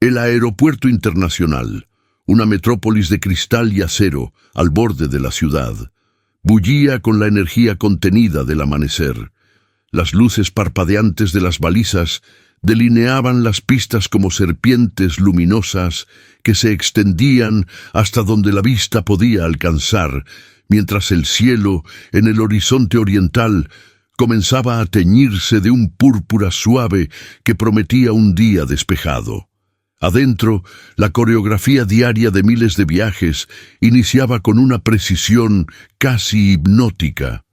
El Aeropuerto Internacional, una metrópolis de cristal y acero al borde de la ciudad, bullía con la energía contenida del amanecer. Las luces parpadeantes de las balizas delineaban las pistas como serpientes luminosas que se extendían hasta donde la vista podía alcanzar, mientras el cielo, en el horizonte oriental, comenzaba a teñirse de un púrpura suave que prometía un día despejado. Adentro, la coreografía diaria de miles de viajes iniciaba con una precisión casi hipnótica.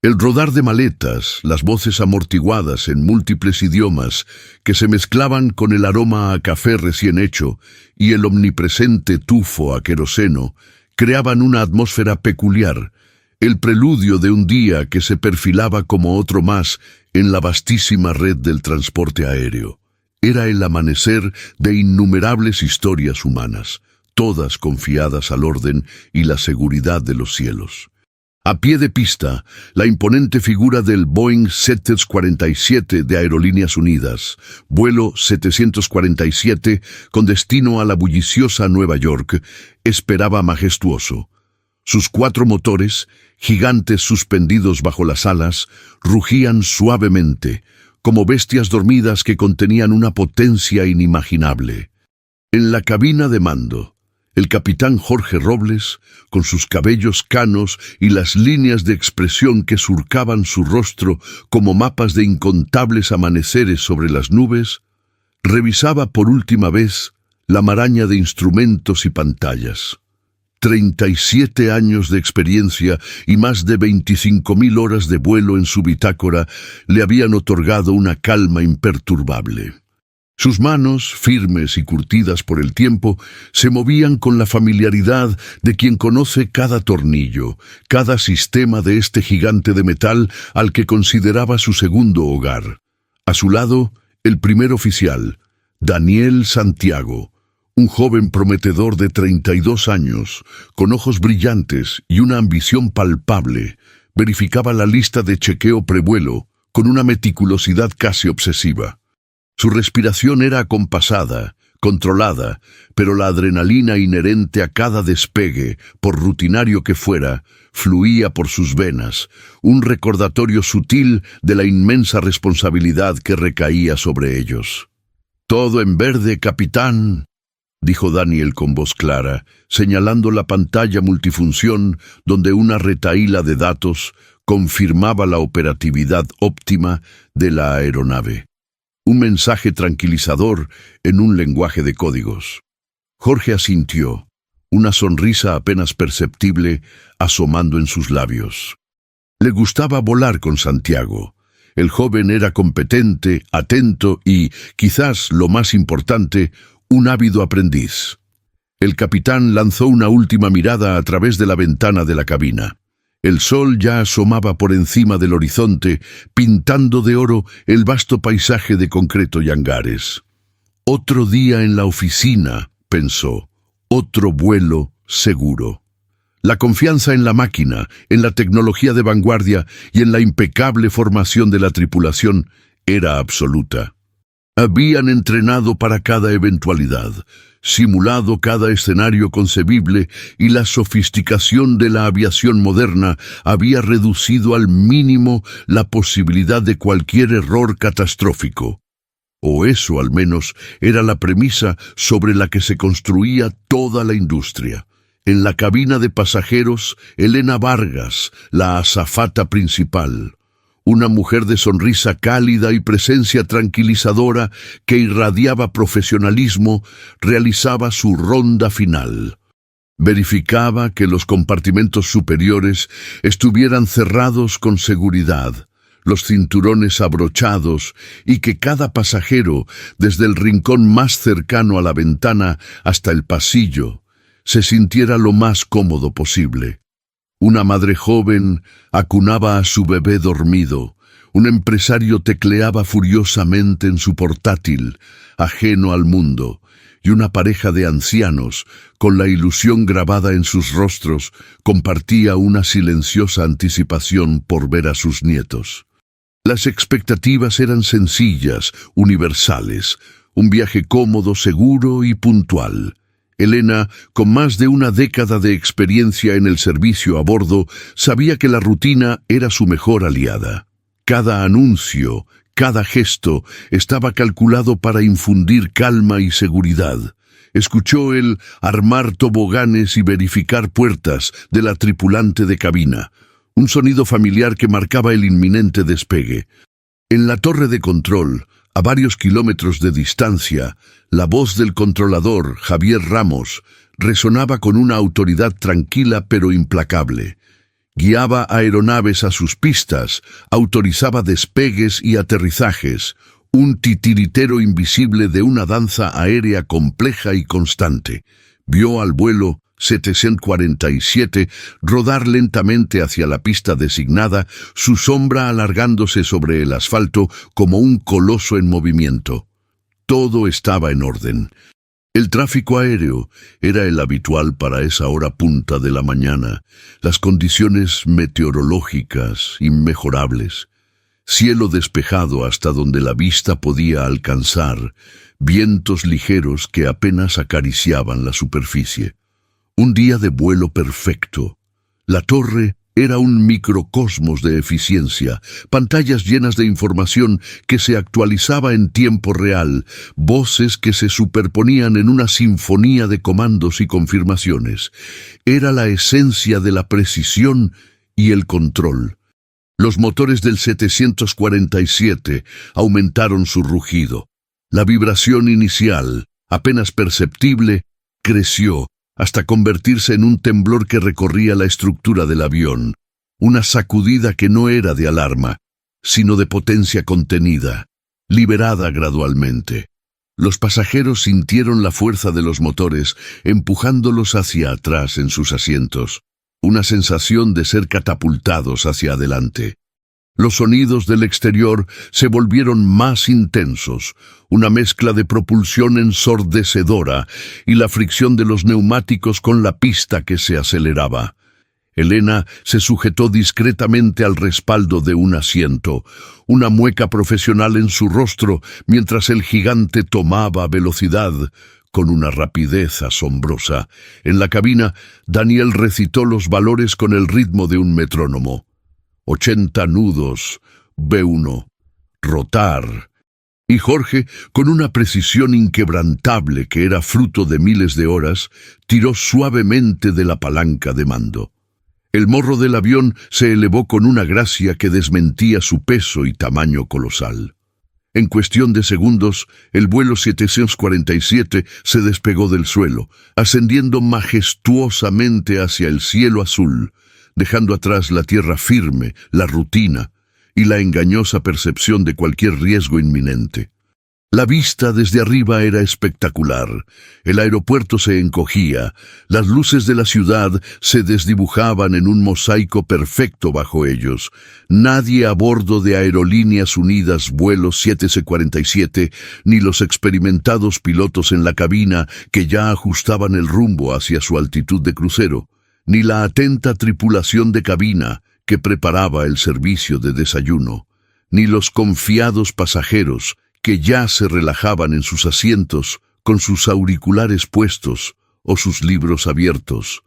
El rodar de maletas, las voces amortiguadas en múltiples idiomas que se mezclaban con el aroma a café recién hecho y el omnipresente tufo a queroseno, creaban una atmósfera peculiar, el preludio de un día que se perfilaba como otro más en la vastísima red del transporte aéreo. Era el amanecer de innumerables historias humanas, todas confiadas al orden y la seguridad de los cielos. A pie de pista, la imponente figura del Boeing 747 de Aerolíneas Unidas, vuelo 747 con destino a la bulliciosa Nueva York, esperaba majestuoso. Sus 4 motores, gigantes suspendidos bajo las alas, rugían suavemente, como bestias dormidas que contenían una potencia inimaginable. En la cabina de mando, el capitán Jorge Robles, con sus cabellos canos y las líneas de expresión que surcaban su rostro como mapas de incontables amaneceres sobre las nubes, revisaba por última vez la maraña de instrumentos y pantallas. 37 años de experiencia y más de 25.000 horas de vuelo en su bitácora le habían otorgado una calma imperturbable. Sus manos, firmes y curtidas por el tiempo, se movían con la familiaridad de quien conoce cada tornillo, cada sistema de este gigante de metal al que consideraba su segundo hogar. A su lado, el primer oficial, Daniel Santiago, un joven prometedor de 32 años, con ojos brillantes y una ambición palpable, verificaba la lista de chequeo prevuelo con una meticulosidad casi obsesiva. Su respiración era acompasada, controlada, pero la adrenalina inherente a cada despegue, por rutinario que fuera, fluía por sus venas, un recordatorio sutil de la inmensa responsabilidad que recaía sobre ellos. «Todo en verde, capitán», dijo Daniel con voz clara, señalando la pantalla multifunción donde una retahíla de datos confirmaba la operatividad óptima de la aeronave. Un mensaje tranquilizador en un lenguaje de códigos. Jorge asintió, una sonrisa apenas perceptible asomando en sus labios. Le gustaba volar con Santiago. El joven era competente, atento y, quizás lo más importante, un ávido aprendiz. El capitán lanzó una última mirada a través de la ventana de la cabina. El sol ya asomaba por encima del horizonte, pintando de oro el vasto paisaje de concreto y hangares. Otro día en la oficina, pensó, otro vuelo seguro. La confianza en la máquina, en la tecnología de vanguardia y en la impecable formación de la tripulación era absoluta. Habían entrenado para cada eventualidad, simulado cada escenario concebible y la sofisticación de la aviación moderna había reducido al mínimo la posibilidad de cualquier error catastrófico. O eso al menos era la premisa sobre la que se construía toda la industria. En la cabina de pasajeros, Elena Vargas, la azafata principal. Una mujer de sonrisa cálida y presencia tranquilizadora que irradiaba profesionalismo, realizaba su ronda final. Verificaba que los compartimentos superiores estuvieran cerrados con seguridad, los cinturones abrochados y que cada pasajero, desde el rincón más cercano a la ventana hasta el pasillo, se sintiera lo más cómodo posible. Una madre joven acunaba a su bebé dormido. Un empresario tecleaba furiosamente en su portátil, ajeno al mundo, y una pareja de ancianos, con la ilusión grabada en sus rostros, compartía una silenciosa anticipación por ver a sus nietos. Las expectativas eran sencillas, universales, Un viaje cómodo, seguro y puntual. Elena, con más de una década de experiencia en el servicio a bordo, sabía que la rutina era su mejor aliada. Cada anuncio, cada gesto, estaba calculado para infundir calma y seguridad. Escuchó el armar toboganes y verificar puertas de la tripulante de cabina, un sonido familiar que marcaba el inminente despegue. En la torre de control, a varios kilómetros de distancia, la voz del controlador, Javier Ramos, resonaba con una autoridad tranquila pero implacable. Guiaba aeronaves a sus pistas, autorizaba despegues y aterrizajes, un titiritero invisible de una danza aérea compleja y constante. Vio al vuelo 747 rodar lentamente hacia la pista designada, su sombra alargándose sobre el asfalto como un coloso en movimiento. Todo estaba en orden. El tráfico aéreo era el habitual para esa hora punta de la mañana, las condiciones meteorológicas inmejorables. Cielo despejado hasta donde la vista podía alcanzar, vientos ligeros que apenas acariciaban la superficie. Un día de vuelo perfecto. La torre era un microcosmos de eficiencia, pantallas llenas de información que se actualizaba en tiempo real, voces que se superponían en una sinfonía de comandos y confirmaciones. Era la esencia de la precisión y el control. Los motores del 747 aumentaron su rugido. La vibración inicial, apenas perceptible, creció hasta convertirse en un temblor que recorría la estructura del avión, una sacudida que no era de alarma, sino de potencia contenida, liberada gradualmente. Los pasajeros sintieron la fuerza de los motores empujándolos hacia atrás en sus asientos, una sensación de ser catapultados hacia adelante. Los sonidos del exterior se volvieron más intensos, una mezcla de propulsión ensordecedora y la fricción de los neumáticos con la pista que se aceleraba. Elena se sujetó discretamente al respaldo de un asiento, una mueca profesional en su rostro mientras el gigante tomaba velocidad con una rapidez asombrosa. En la cabina, Daniel recitó los valores con el ritmo de un metrónomo. 80 nudos, B1, rotar. Y Jorge, con una precisión inquebrantable que era fruto de miles de horas, tiró suavemente de la palanca de mando. El morro del avión se elevó con una gracia que desmentía su peso y tamaño colosal. En cuestión de segundos, el vuelo 747 se despegó del suelo, ascendiendo majestuosamente hacia el cielo azul, dejando atrás la tierra firme, la rutina y la engañosa percepción de cualquier riesgo inminente. La vista desde arriba era espectacular. El aeropuerto se encogía, las luces de la ciudad se desdibujaban en un mosaico perfecto bajo ellos. Nadie a bordo de Aerolíneas Unidas vuelo 747, ni los experimentados pilotos en la cabina que ya ajustaban el rumbo hacia su altitud de crucero, ni la atenta tripulación de cabina que preparaba el servicio de desayuno, ni los confiados pasajeros que ya se relajaban en sus asientos con sus auriculares puestos o sus libros abiertos.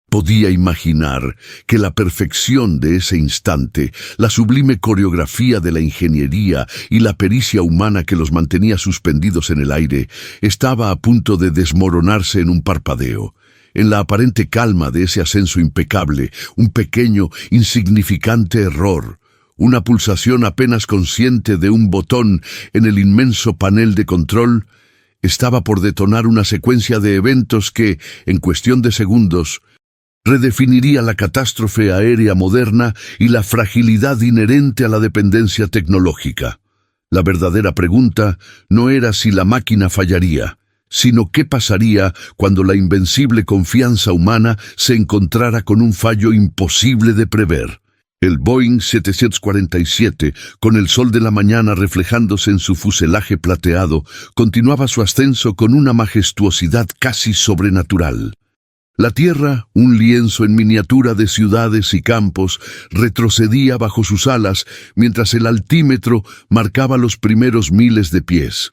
Podía imaginar que la perfección de ese instante, la sublime coreografía de la ingeniería y la pericia humana que los mantenía suspendidos en el aire, estaba a punto de desmoronarse en un parpadeo. En la aparente calma de ese ascenso impecable, un pequeño, insignificante error, una pulsación apenas consciente de un botón en el inmenso panel de control, estaba por detonar una secuencia de eventos que, en cuestión de segundos, redefiniría la catástrofe aérea moderna y la fragilidad inherente a la dependencia tecnológica. La verdadera pregunta no era si la máquina fallaría, sino qué pasaría cuando la invencible confianza humana se encontrara con un fallo imposible de prever. El Boeing 747, con el sol de la mañana reflejándose en su fuselaje plateado, continuaba su ascenso con una majestuosidad casi sobrenatural. La tierra, un lienzo en miniatura de ciudades y campos, retrocedía bajo sus alas mientras el altímetro marcaba los primeros miles de pies.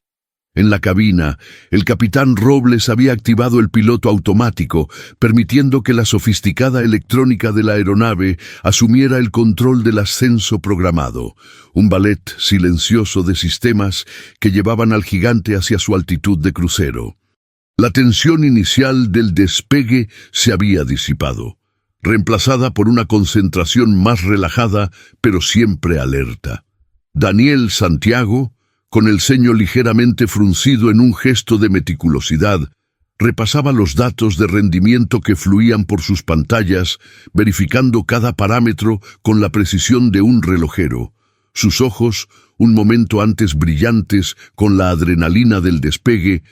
En la cabina, el capitán Robles había activado el piloto automático, permitiendo que la sofisticada electrónica de la aeronave asumiera el control del ascenso programado, un ballet silencioso de sistemas que llevaban al gigante hacia su altitud de crucero. La tensión inicial del despegue se había disipado, reemplazada por una concentración más relajada, pero siempre alerta. Daniel Santiago, con el ceño ligeramente fruncido en un gesto de meticulosidad, repasaba los datos de rendimiento que fluían por sus pantallas, verificando cada parámetro con la precisión de un relojero. Sus ojos, un momento antes brillantes con la adrenalina del despegue,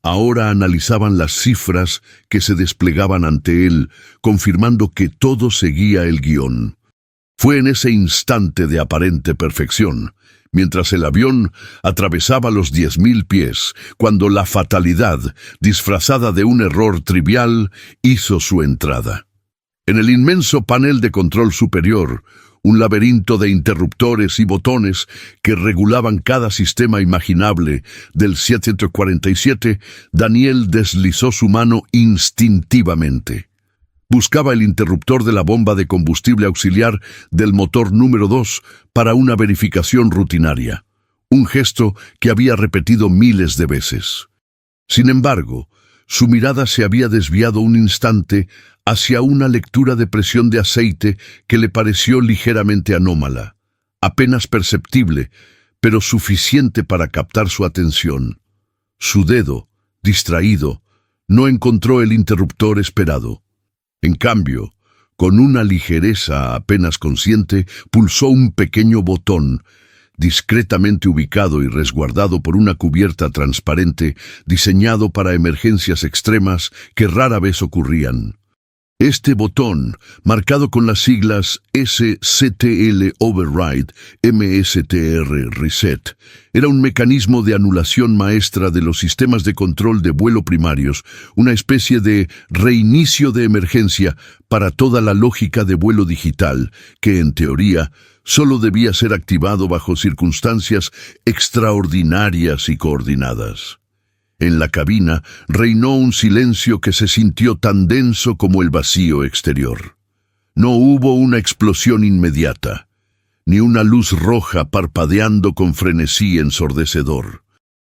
ahora analizaban las cifras que se desplegaban ante él, confirmando que todo seguía el guión. Fue en ese instante de aparente perfección, mientras el avión atravesaba los 10.000 pies, cuando la fatalidad, disfrazada de un error trivial, hizo su entrada. En el inmenso panel de control superior, un laberinto de interruptores y botones que regulaban cada sistema imaginable del 747, Daniel deslizó su mano instintivamente. Buscaba el interruptor de la bomba de combustible auxiliar del motor número 2 para una verificación rutinaria, un gesto que había repetido miles de veces. Sin embargo, su mirada se había desviado un instante hacia una lectura de presión de aceite que le pareció ligeramente anómala, apenas perceptible, pero suficiente para captar su atención. Su dedo, distraído, no encontró el interruptor esperado. En cambio, con una ligereza apenas consciente, pulsó un pequeño botón, discretamente ubicado y resguardado por una cubierta transparente diseñado para emergencias extremas que rara vez ocurrían. Este botón, marcado con las siglas SCTL Override, MSTR Reset, era un mecanismo de anulación maestra de los sistemas de control de vuelo primarios, una especie de reinicio de emergencia para toda la lógica de vuelo digital, que en teoría solo debía ser activado bajo circunstancias extraordinarias y coordinadas. En la cabina reinó un silencio que se sintió tan denso como el vacío exterior. No hubo una explosión inmediata, ni una luz roja parpadeando con frenesí ensordecedor.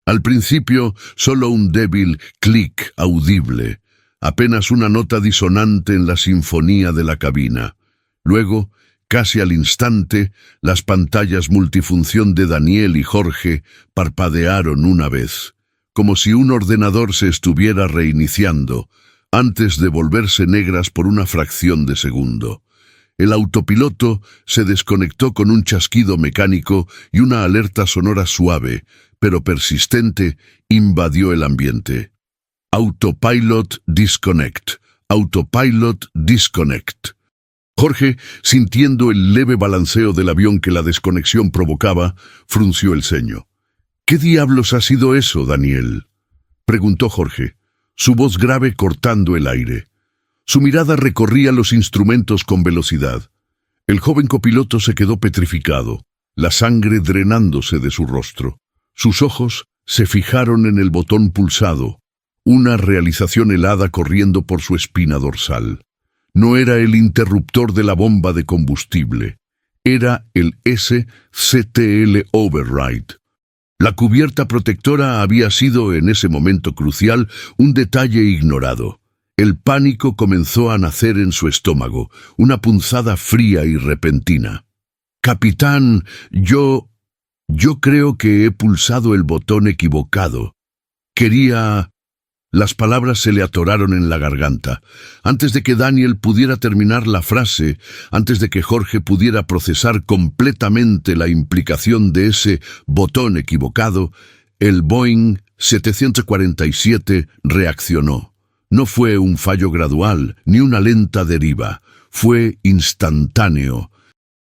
Al principio, solo un débil clic audible, apenas una nota disonante en la sinfonía de la cabina. Luego, casi al instante, las pantallas multifunción de Daniel y Jorge parpadearon una vez, como si un ordenador se estuviera reiniciando, antes de volverse negras por una fracción de segundo. El autopiloto se desconectó con un chasquido mecánico y una alerta sonora suave, pero persistente, invadió el ambiente. Autopilot disconnect. Autopilot disconnect. Jorge, sintiendo el leve balanceo del avión que la desconexión provocaba, frunció el ceño. «¿Qué diablos ha sido eso, Daniel?», preguntó Jorge, su voz grave cortando el aire. Su mirada recorría los instrumentos con velocidad. El joven copiloto se quedó petrificado, la sangre drenándose de su rostro. Sus ojos se fijaron en el botón pulsado, una realización helada corriendo por su espina dorsal. No era el interruptor de la bomba de combustible, era el SCTL Override. La cubierta protectora había sido, en ese momento crucial, un detalle ignorado. El pánico comenzó a nacer en su estómago, una punzada fría y repentina. «Capitán, yo creo que he pulsado el botón equivocado. Quería...» Las palabras se le atoraron en la garganta. Antes de que Daniel pudiera terminar la frase, antes de que Jorge pudiera procesar completamente la implicación de ese botón equivocado, el Boeing 747 reaccionó. No fue un fallo gradual, ni una lenta deriva. Fue instantáneo.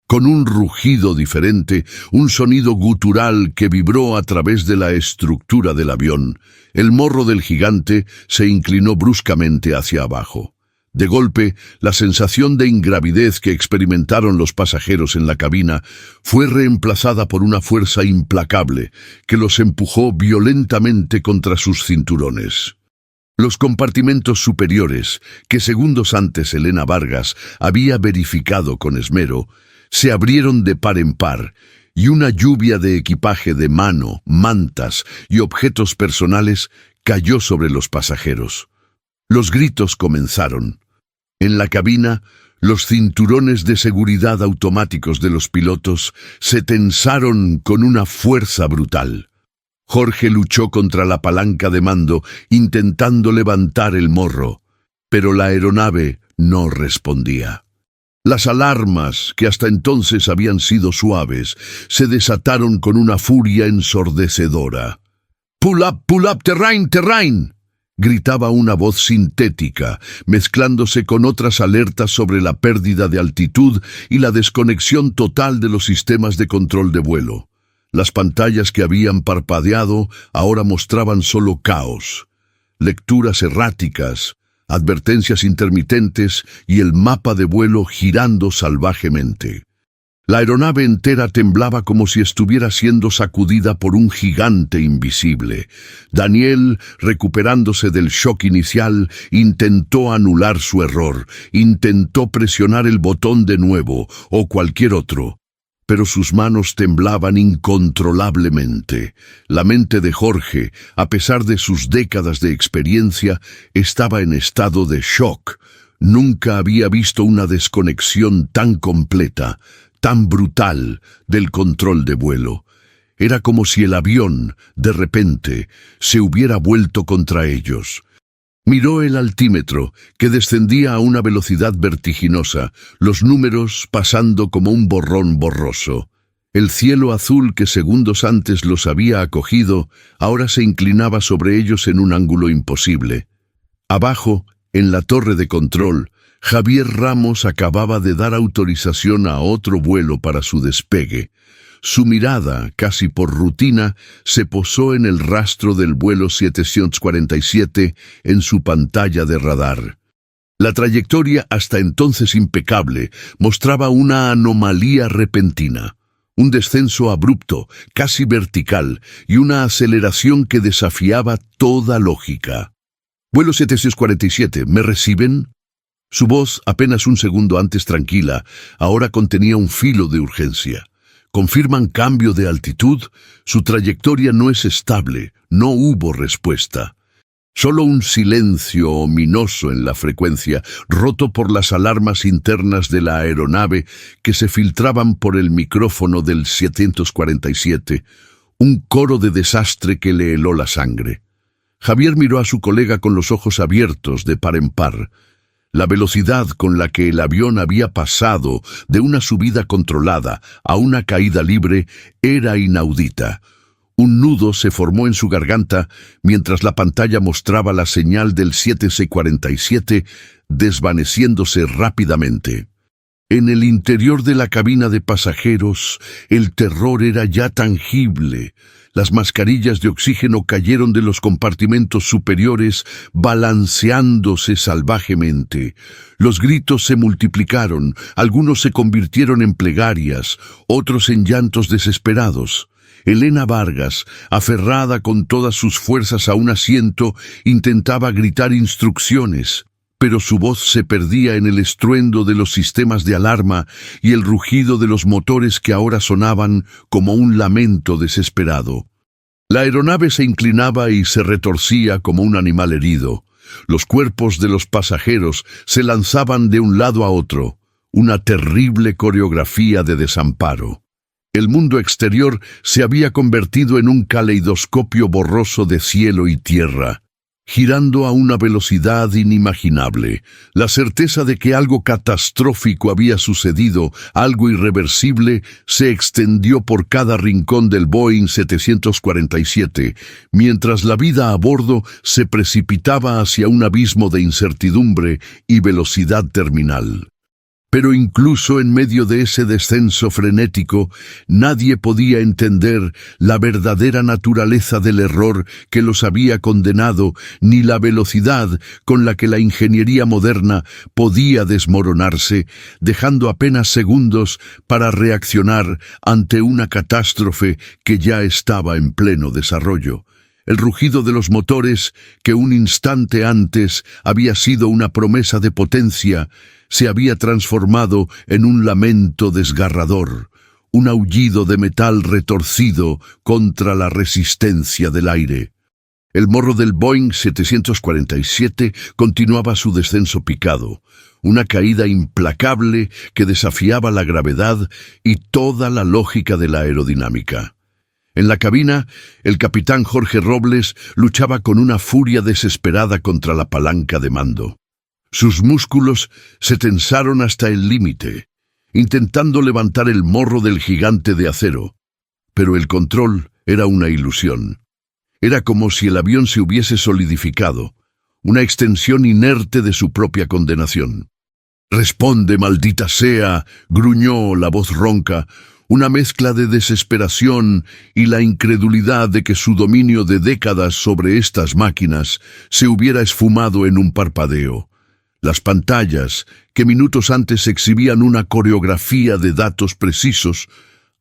Con un rugido diferente, un sonido gutural que vibró a través de la estructura del avión, el morro del gigante se inclinó bruscamente hacia abajo. De golpe, la sensación de ingravidez que experimentaron los pasajeros en la cabina fue reemplazada por una fuerza implacable que los empujó violentamente contra sus cinturones. Los compartimentos superiores, que segundos antes Elena Vargas había verificado con esmero, se abrieron de par en par, y una lluvia de equipaje de mano, mantas y objetos personales cayó sobre los pasajeros. Los gritos comenzaron. En la cabina, los cinturones de seguridad automáticos de los pilotos se tensaron con una fuerza brutal. Jorge luchó contra la palanca de mando, intentando levantar el morro, pero la aeronave no respondía. Las alarmas, que hasta entonces habían sido suaves, se desataron con una furia ensordecedora. Pull up, terrain, terrain!», gritaba una voz sintética, mezclándose con otras alertas sobre la pérdida de altitud y la desconexión total de los sistemas de control de vuelo. Las pantallas que habían parpadeado ahora mostraban solo caos, lecturas erráticas, advertencias intermitentes y el mapa de vuelo girando salvajemente. La aeronave entera temblaba como si estuviera siendo sacudida por un gigante invisible. Daniel, recuperándose del shock inicial, intentó anular su error, intentó presionar el botón de nuevo o cualquier otro, pero sus manos temblaban incontrolablemente. La mente de Jorge, a pesar de sus décadas de experiencia, estaba en estado de shock. Nunca había visto una desconexión tan completa, tan brutal, del control de vuelo. Era como si el avión, de repente, se hubiera vuelto contra ellos. Miró el altímetro, que descendía a una velocidad vertiginosa, los números pasando como un borrón borroso. El cielo azul que segundos antes los había acogido, ahora se inclinaba sobre ellos en un ángulo imposible. Abajo, en la torre de control, Javier Ramos acababa de dar autorización a otro vuelo para su despegue. Su mirada, casi por rutina, se posó en el rastro del vuelo 747 en su pantalla de radar. La trayectoria, hasta entonces impecable, mostraba una anomalía repentina, un descenso abrupto, casi vertical, y una aceleración que desafiaba toda lógica. «Vuelo 747, ¿me reciben?». Su voz, apenas un segundo antes tranquila, ahora contenía un filo de urgencia. ¿Confirman cambio de altitud? Su trayectoria no es estable, no hubo respuesta. Solo un silencio ominoso en la frecuencia, roto por las alarmas internas de la aeronave que se filtraban por el micrófono del 747, un coro de desastre que le heló la sangre. Javier miró a su colega con los ojos abiertos de par en par. La velocidad con la que el avión había pasado de una subida controlada a una caída libre era inaudita. Un nudo se formó en su garganta mientras la pantalla mostraba la señal del 747 desvaneciéndose rápidamente. En el interior de la cabina de pasajeros, el terror era ya tangible. Las mascarillas de oxígeno cayeron de los compartimentos superiores, balanceándose salvajemente. Los gritos se multiplicaron, algunos se convirtieron en plegarias, otros en llantos desesperados. Elena Vargas, aferrada con todas sus fuerzas a un asiento, intentaba gritar instrucciones, pero su voz se perdía en el estruendo de los sistemas de alarma y el rugido de los motores que ahora sonaban como un lamento desesperado. La aeronave se inclinaba y se retorcía como un animal herido. Los cuerpos de los pasajeros se lanzaban de un lado a otro, una terrible coreografía de desamparo. El mundo exterior se había convertido en un caleidoscopio borroso de cielo y tierra, girando a una velocidad inimaginable. La certeza de que algo catastrófico había sucedido, algo irreversible, se extendió por cada rincón del Boeing 747, mientras la vida a bordo se precipitaba hacia un abismo de incertidumbre y velocidad terminal. Pero incluso en medio de ese descenso frenético, nadie podía entender la verdadera naturaleza del error que los había condenado, ni la velocidad con la que la ingeniería moderna podía desmoronarse, dejando apenas segundos para reaccionar ante una catástrofe que ya estaba en pleno desarrollo. El rugido de los motores, que un instante antes había sido una promesa de potencia, se había transformado en un lamento desgarrador, un aullido de metal retorcido contra la resistencia del aire. El morro del Boeing 747 continuaba su descenso picado, una caída implacable que desafiaba la gravedad y toda la lógica de la aerodinámica. En la cabina, el capitán Jorge Robles luchaba con una furia desesperada contra la palanca de mando. Sus músculos se tensaron hasta el límite, intentando levantar el morro del gigante de acero. Pero el control era una ilusión. Era como si el avión se hubiese solidificado, una extensión inerte de su propia condenación. «Responde, maldita sea», gruñó la voz ronca, una mezcla de desesperación y la incredulidad de que su dominio de décadas sobre estas máquinas se hubiera esfumado en un parpadeo. Las pantallas, que minutos antes exhibían una coreografía de datos precisos,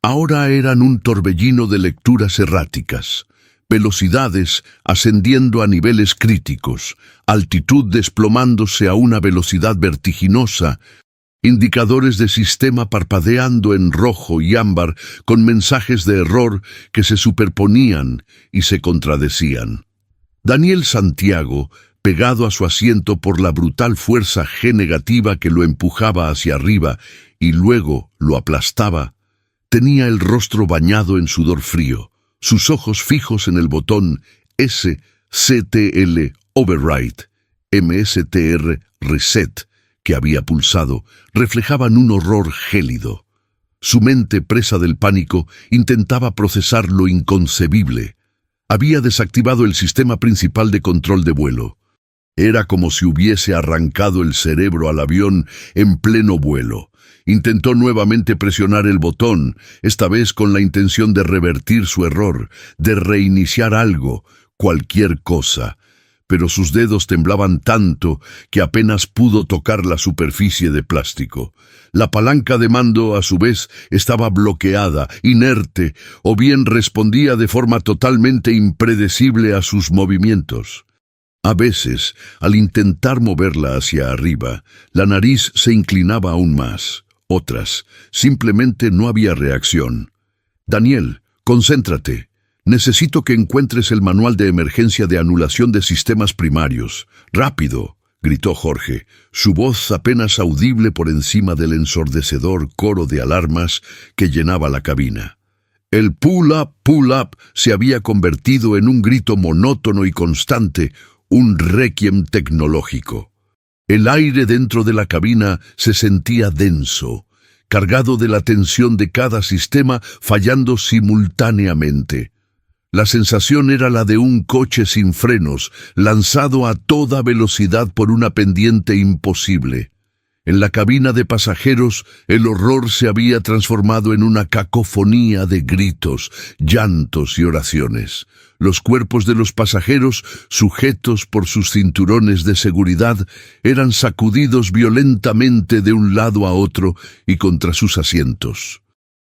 ahora eran un torbellino de lecturas erráticas, velocidades ascendiendo a niveles críticos, altitud desplomándose a una velocidad vertiginosa, indicadores de sistema parpadeando en rojo y ámbar con mensajes de error que se superponían y se contradecían. Daniel Santiago, pegado a su asiento por la brutal fuerza G negativa que lo empujaba hacia arriba y luego lo aplastaba, tenía el rostro bañado en sudor frío, sus ojos fijos en el botón SCTL Override, MSTR Reset, que había pulsado, reflejaban un horror gélido. Su mente, presa del pánico, intentaba procesar lo inconcebible. Había desactivado el sistema principal de control de vuelo. Era como si hubiese arrancado el cerebro al avión en pleno vuelo. Intentó nuevamente presionar el botón, esta vez con la intención de revertir su error, de reiniciar algo, cualquier cosa. Pero sus dedos temblaban tanto que apenas pudo tocar la superficie de plástico. La palanca de mando, a su vez, estaba bloqueada, inerte, o bien respondía de forma totalmente impredecible a sus movimientos. A veces, al intentar moverla hacia arriba, la nariz se inclinaba aún más. Otras, simplemente no había reacción. «Daniel, concéntrate. Necesito que encuentres el manual de emergencia de anulación de sistemas primarios. ¡Rápido!», gritó Jorge, su voz apenas audible por encima del ensordecedor coro de alarmas que llenaba la cabina. El pull up se había convertido en un grito monótono y constante, un requiem tecnológico. El aire dentro de la cabina se sentía denso, cargado de la tensión de cada sistema fallando simultáneamente. La sensación era la de un coche sin frenos, lanzado a toda velocidad por una pendiente imposible. En la cabina de pasajeros, el horror se había transformado en una cacofonía de gritos, llantos y oraciones. Los cuerpos de los pasajeros, sujetos por sus cinturones de seguridad, eran sacudidos violentamente de un lado a otro y contra sus asientos.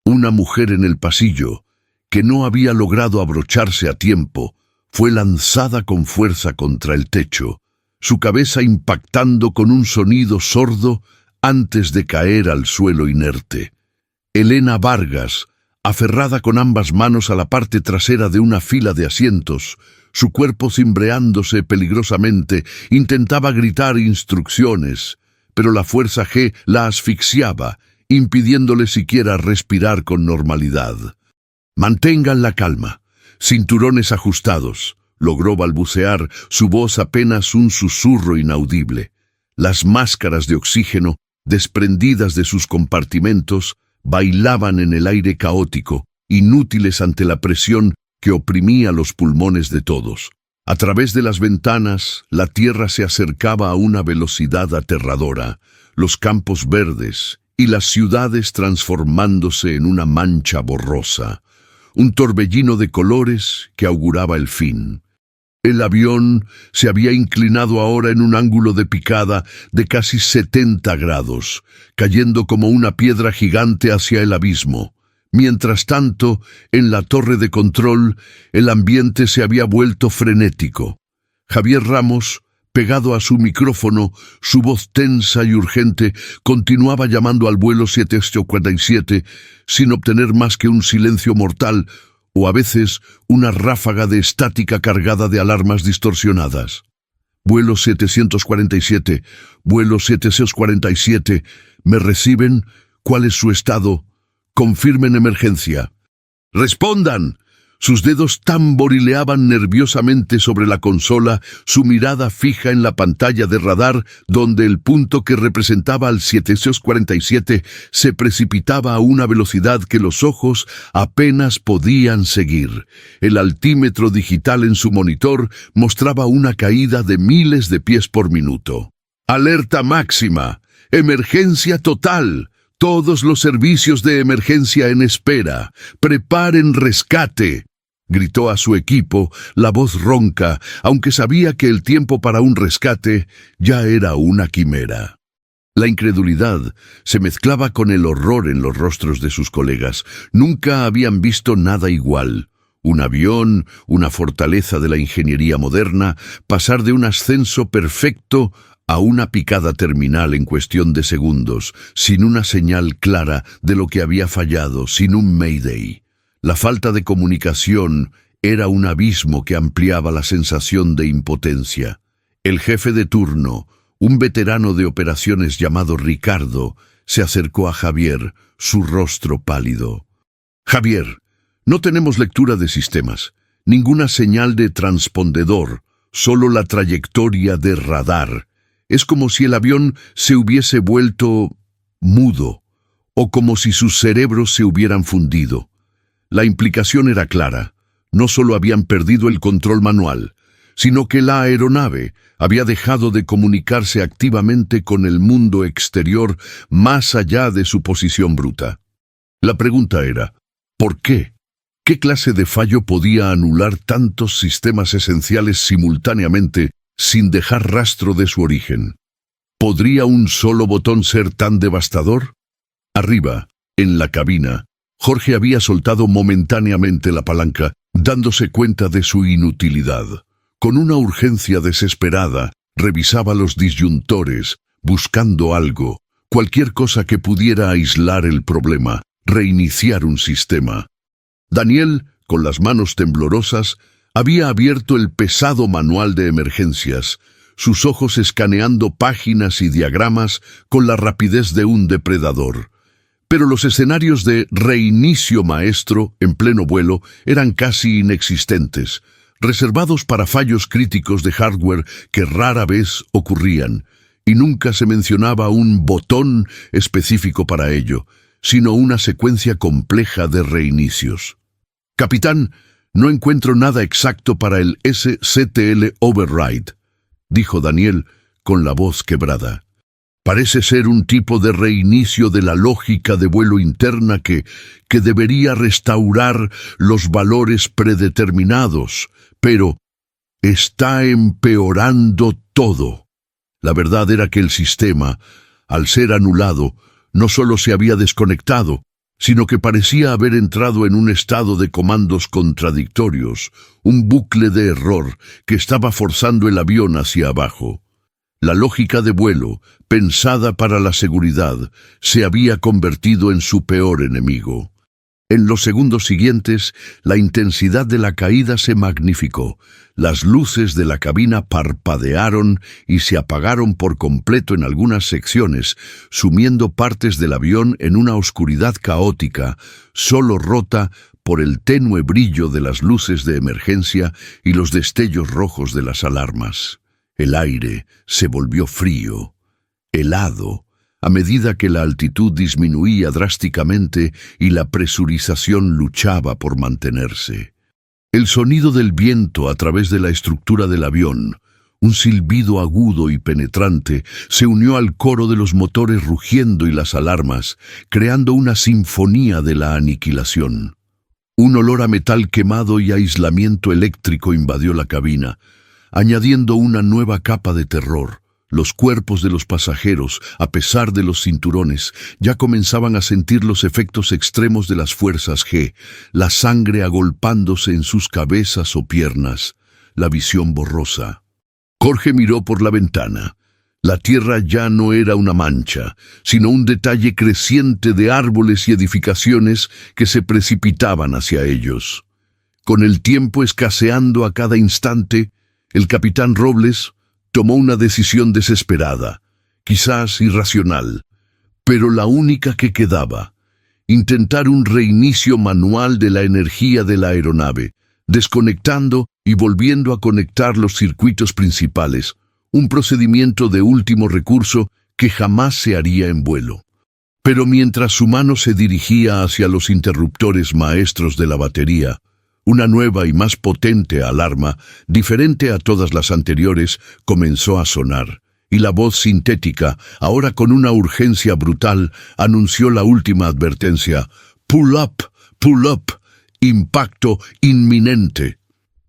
Una mujer en el pasillo, que no había logrado abrocharse a tiempo, fue lanzada con fuerza contra el techo, su cabeza impactando con un sonido sordo antes de caer al suelo inerte. Elena Vargas, aferrada con ambas manos a la parte trasera de una fila de asientos, su cuerpo cimbreándose peligrosamente, intentaba gritar instrucciones, pero la fuerza G la asfixiaba, impidiéndole siquiera respirar con normalidad. «Mantengan la calma, cinturones ajustados», logró balbucear, su voz apenas un susurro inaudible. Las máscaras de oxígeno, desprendidas de sus compartimentos, bailaban en el aire caótico, inútiles ante la presión que oprimía los pulmones de todos. A través de las ventanas, la tierra se acercaba a una velocidad aterradora, los campos verdes y las ciudades transformándose en una mancha borrosa, un torbellino de colores que auguraba el fin. El avión se había inclinado ahora en un ángulo de picada de casi 70 grados, cayendo como una piedra gigante hacia el abismo. Mientras tanto, en la torre de control, el ambiente se había vuelto frenético. Javier Ramos, pegado a su micrófono, su voz tensa y urgente, continuaba llamando al vuelo 747 sin obtener más que un silencio mortal o a veces una ráfaga de estática cargada de alarmas distorsionadas. Vuelo 747, vuelo 747, ¿me reciben? ¿Cuál es su estado? Confirmen emergencia. ¡Respondan! Sus dedos tamborileaban nerviosamente sobre la consola, su mirada fija en la pantalla de radar, donde el punto que representaba al 747 se precipitaba a una velocidad que los ojos apenas podían seguir. El altímetro digital en su monitor mostraba una caída de miles de pies por minuto. ¡Alerta máxima! ¡Emergencia total! Todos los servicios de emergencia en espera. ¡Preparen rescate!, gritó a su equipo, la voz ronca, aunque sabía que el tiempo para un rescate ya era una quimera. La incredulidad se mezclaba con el horror en los rostros de sus colegas. Nunca habían visto nada igual. Un avión, una fortaleza de la ingeniería moderna, pasar de un ascenso perfecto a una picada terminal en cuestión de segundos, sin una señal clara de lo que había fallado, sin un Mayday. La falta de comunicación era un abismo que ampliaba la sensación de impotencia. El jefe de turno, un veterano de operaciones llamado Ricardo, se acercó a Javier, su rostro pálido. «Javier, no tenemos lectura de sistemas, ninguna señal de transpondedor, solo la trayectoria de radar. Es como si el avión se hubiese vuelto mudo, o como si sus cerebros se hubieran fundido». La implicación era clara. No solo habían perdido el control manual, sino que la aeronave había dejado de comunicarse activamente con el mundo exterior más allá de su posición bruta. La pregunta era, ¿por qué? ¿Qué clase de fallo podía anular tantos sistemas esenciales simultáneamente sin dejar rastro de su origen? ¿Podría un solo botón ser tan devastador? Arriba, en la cabina, Jorge había soltado momentáneamente la palanca, dándose cuenta de su inutilidad. Con una urgencia desesperada, revisaba los disyuntores, buscando algo, cualquier cosa que pudiera aislar el problema, reiniciar un sistema. Daniel, con las manos temblorosas, había abierto el pesado manual de emergencias, sus ojos escaneando páginas y diagramas con la rapidez de un depredador. Pero los escenarios de reinicio maestro en pleno vuelo eran casi inexistentes, reservados para fallos críticos de hardware que rara vez ocurrían, y nunca se mencionaba un botón específico para ello, sino una secuencia compleja de reinicios. «Capitán, no encuentro nada exacto para el SCTL Override», dijo Daniel con la voz quebrada. «Parece ser un tipo de reinicio de la lógica de vuelo interna que debería restaurar los valores predeterminados, pero está empeorando todo». La verdad era que el sistema, al ser anulado, no solo se había desconectado, sino que parecía haber entrado en un estado de comandos contradictorios, un bucle de error que estaba forzando el avión hacia abajo. La lógica de vuelo, pensada para la seguridad, se había convertido en su peor enemigo. En los segundos siguientes, la intensidad de la caída se magnificó. Las luces de la cabina parpadearon y se apagaron por completo en algunas secciones, sumiendo partes del avión en una oscuridad caótica, solo rota por el tenue brillo de las luces de emergencia y los destellos rojos de las alarmas. El aire se volvió frío, helado, a medida que la altitud disminuía drásticamente y la presurización luchaba por mantenerse. El sonido del viento a través de la estructura del avión, un silbido agudo y penetrante, se unió al coro de los motores rugiendo y las alarmas, creando una sinfonía de la aniquilación. Un olor a metal quemado y aislamiento eléctrico invadió la cabina, añadiendo una nueva capa de terror. Los cuerpos de los pasajeros, a pesar de los cinturones, ya comenzaban a sentir los efectos extremos de las fuerzas G, la sangre agolpándose en sus cabezas o piernas, la visión borrosa. Jorge miró por la ventana. La tierra ya no era una mancha, sino un detalle creciente de árboles y edificaciones que se precipitaban hacia ellos. Con el tiempo escaseando a cada instante, el capitán Robles tomó una decisión desesperada, quizás irracional, pero la única que quedaba: intentar un reinicio manual de la energía de la aeronave, desconectando y volviendo a conectar los circuitos principales, un procedimiento de último recurso que jamás se haría en vuelo. Pero mientras su mano se dirigía hacia los interruptores maestros de la batería, una nueva y más potente alarma, diferente a todas las anteriores, comenzó a sonar, y la voz sintética, ahora con una urgencia brutal, anunció la última advertencia: pull up, impacto inminente.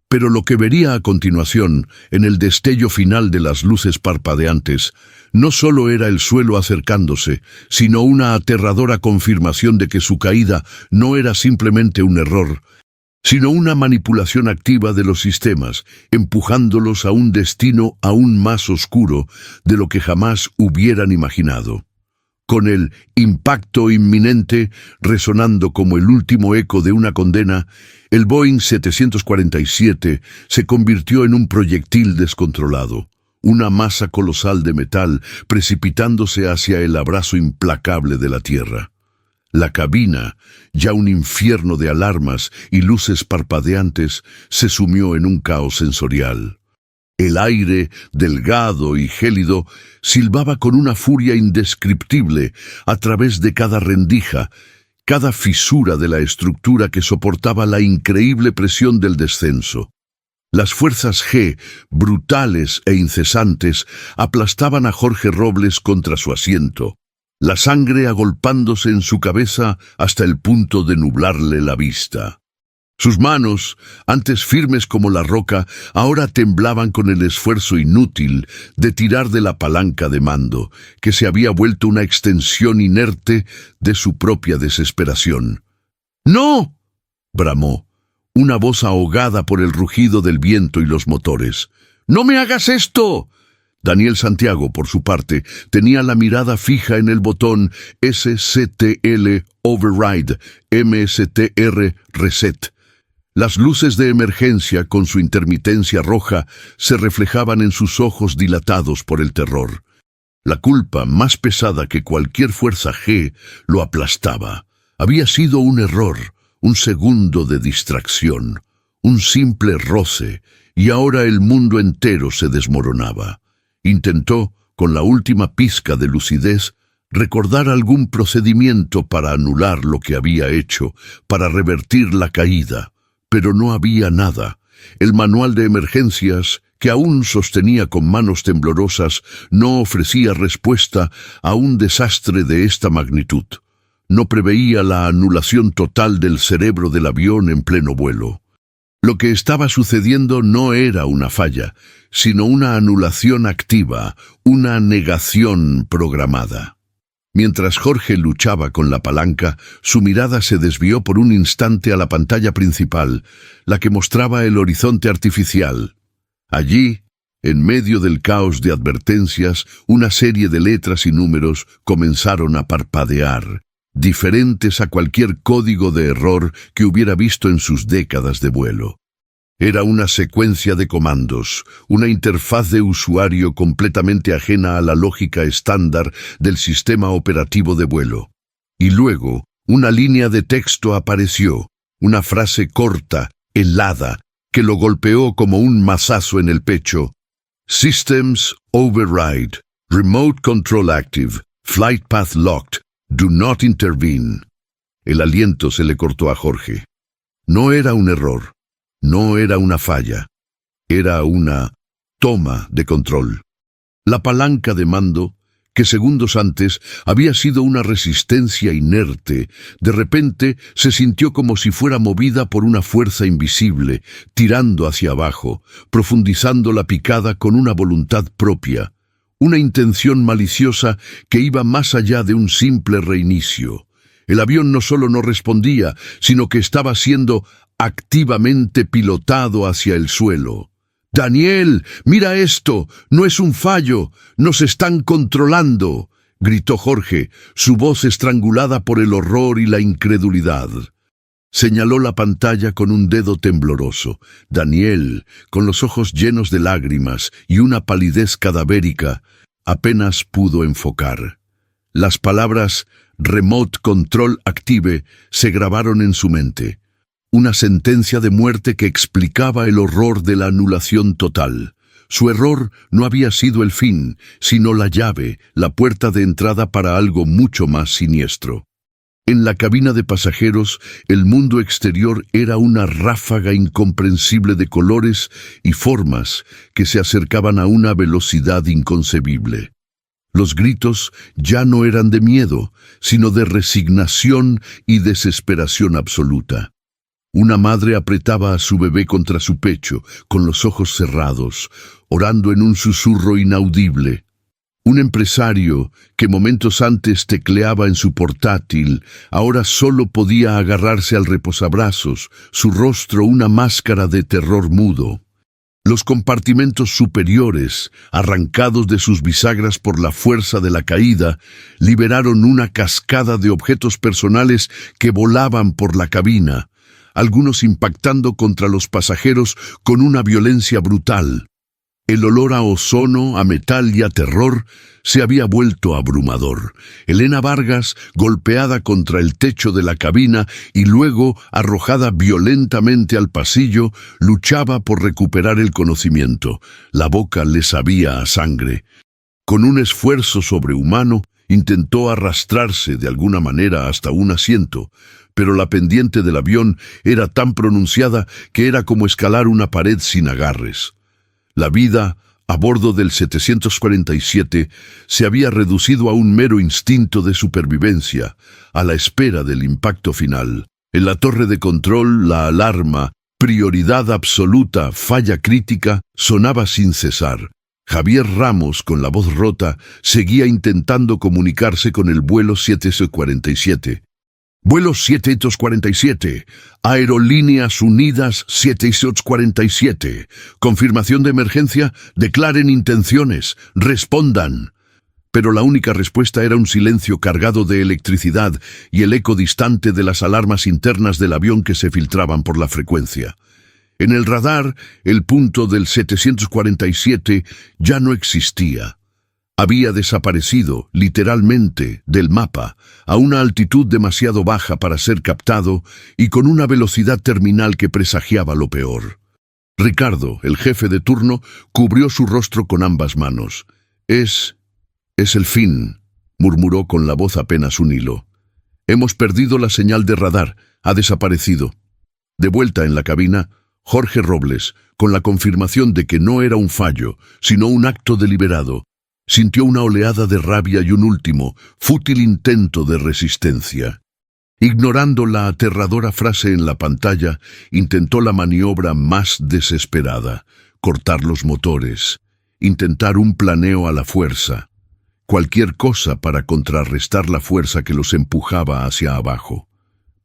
Pero lo que vería a continuación, en el destello final de las luces parpadeantes, no solo era el suelo acercándose, sino una aterradora confirmación de que su caída no era simplemente un error, sino una manipulación activa de los sistemas, empujándolos a un destino aún más oscuro de lo que jamás hubieran imaginado. Con el impacto inminente resonando como el último eco de una condena, el Boeing 747 se convirtió en un proyectil descontrolado, una masa colosal de metal precipitándose hacia el abrazo implacable de la tierra. La cabina, ya un infierno de alarmas y luces parpadeantes, se sumió en un caos sensorial. El aire, delgado y gélido, silbaba con una furia indescriptible a través de cada rendija, cada fisura de la estructura que soportaba la increíble presión del descenso. Las fuerzas G, brutales e incesantes, aplastaban a Jorge Robles contra su asiento, la sangre agolpándose en su cabeza hasta el punto de nublarle la vista. Sus manos, antes firmes como la roca, ahora temblaban con el esfuerzo inútil de tirar de la palanca de mando, que se había vuelto una extensión inerte de su propia desesperación. ¡No!, bramó, una voz ahogada por el rugido del viento y los motores. ¡No me hagas esto! Daniel Santiago, por su parte, tenía la mirada fija en el botón SCTL Override, MSTR Reset. Las luces de emergencia, con su intermitencia roja, se reflejaban en sus ojos dilatados por el terror. La culpa, más pesada que cualquier fuerza G, lo aplastaba. Había sido un error, un segundo de distracción, un simple roce, y ahora el mundo entero se desmoronaba. Intentó, con la última pizca de lucidez, recordar algún procedimiento para anular lo que había hecho, para revertir la caída. Pero no había nada. El manual de emergencias, que aún sostenía con manos temblorosas, no ofrecía respuesta a un desastre de esta magnitud. No preveía la anulación total del cerebro del avión en pleno vuelo. Lo que estaba sucediendo no era una falla, sino una anulación activa, una negación programada. Mientras Jorge luchaba con la palanca, su mirada se desvió por un instante a la pantalla principal, la que mostraba el horizonte artificial. Allí, en medio del caos de advertencias, una serie de letras y números comenzaron a parpadear, diferentes a cualquier código de error que hubiera visto en sus décadas de vuelo. Era una secuencia de comandos, una interfaz de usuario completamente ajena a la lógica estándar del sistema operativo de vuelo. Y luego, una línea de texto apareció, una frase corta, helada, que lo golpeó como un mazazo en el pecho. Systems override. Remote control active. Flight path locked. Do not intervene. El aliento se le cortó a Jorge. No era un error. No era una falla, era una toma de control. La palanca de mando, que segundos antes había sido una resistencia inerte, de repente se sintió como si fuera movida por una fuerza invisible, tirando hacia abajo, profundizando la picada con una voluntad propia, una intención maliciosa que iba más allá de un simple reinicio. El avión no solo no respondía, sino que estaba siendo activamente pilotado hacia el suelo. «Daniel, mira esto, no es un fallo, nos están controlando», gritó Jorge, su voz estrangulada por el horror y la incredulidad. Señaló la pantalla con un dedo tembloroso. Daniel, con los ojos llenos de lágrimas y una palidez cadavérica, apenas pudo enfocar. Las palabras «Remote Control Active» se grabaron en su mente. Una sentencia de muerte que explicaba el horror de la anulación total. Su error no había sido el fin, sino la llave, la puerta de entrada para algo mucho más siniestro. En la cabina de pasajeros, el mundo exterior era una ráfaga incomprensible de colores y formas que se acercaban a una velocidad inconcebible. Los gritos ya no eran de miedo, sino de resignación y desesperación absoluta. Una madre apretaba a su bebé contra su pecho, con los ojos cerrados, orando en un susurro inaudible. Un empresario, que momentos antes tecleaba en su portátil, ahora solo podía agarrarse al reposabrazos, su rostro una máscara de terror mudo. Los compartimentos superiores, arrancados de sus bisagras por la fuerza de la caída, liberaron una cascada de objetos personales que volaban por la cabina, algunos impactando contra los pasajeros con una violencia brutal. El olor a ozono, a metal y a terror se había vuelto abrumador. Elena Vargas, golpeada contra el techo de la cabina y luego arrojada violentamente al pasillo, luchaba por recuperar el conocimiento. La boca le sabía a sangre. Con un esfuerzo sobrehumano, intentó arrastrarse de alguna manera hasta un asiento, pero la pendiente del avión era tan pronunciada que era como escalar una pared sin agarres. La vida a bordo del 747 se había reducido a un mero instinto de supervivencia, a la espera del impacto final. En la torre de control, la alarma, prioridad absoluta, falla crítica, sonaba sin cesar. Javier Ramos, con la voz rota, seguía intentando comunicarse con el vuelo 747. Vuelo 747, Aerolíneas Unidas 747. Confirmación de emergencia, declaren intenciones, respondan. Pero la única respuesta era un silencio cargado de electricidad y el eco distante de las alarmas internas del avión que se filtraban por la frecuencia. En el radar, el punto del 747 ya no existía. Había desaparecido, literalmente, del mapa, a una altitud demasiado baja para ser captado y con una velocidad terminal que presagiaba lo peor. Ricardo, el jefe de turno, cubrió su rostro con ambas manos. Es el fin», murmuró con la voz apenas un hilo. «Hemos perdido la señal de radar, ha desaparecido». De vuelta en la cabina, Jorge Robles, con la confirmación de que no era un fallo, sino un acto deliberado, sintió una oleada de rabia y un último, fútil intento de resistencia. Ignorando la aterradora frase en la pantalla, intentó la maniobra más desesperada: cortar los motores, intentar un planeo a la fuerza, cualquier cosa para contrarrestar la fuerza que los empujaba hacia abajo.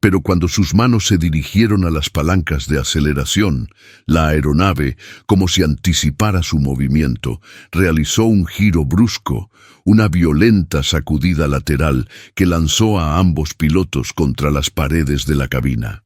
Pero cuando sus manos se dirigieron a las palancas de aceleración, la aeronave, como si anticipara su movimiento, realizó un giro brusco, una violenta sacudida lateral que lanzó a ambos pilotos contra las paredes de la cabina.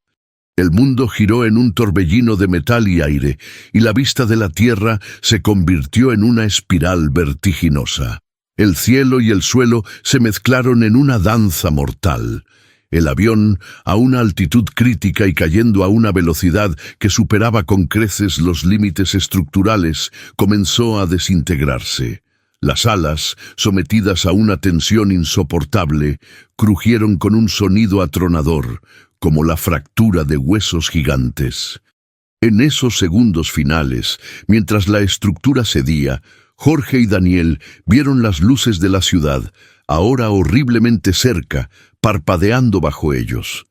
El mundo giró en un torbellino de metal y aire, y la vista de la tierra se convirtió en una espiral vertiginosa. El cielo y el suelo se mezclaron en una danza mortal. El avión, a una altitud crítica y cayendo a una velocidad que superaba con creces los límites estructurales, comenzó a desintegrarse. Las alas, sometidas a una tensión insoportable, crujieron con un sonido atronador, como la fractura de huesos gigantes. En esos segundos finales, mientras la estructura cedía, Jorge y Daniel vieron las luces de la ciudad, ahora horriblemente cerca, parpadeando bajo ellos.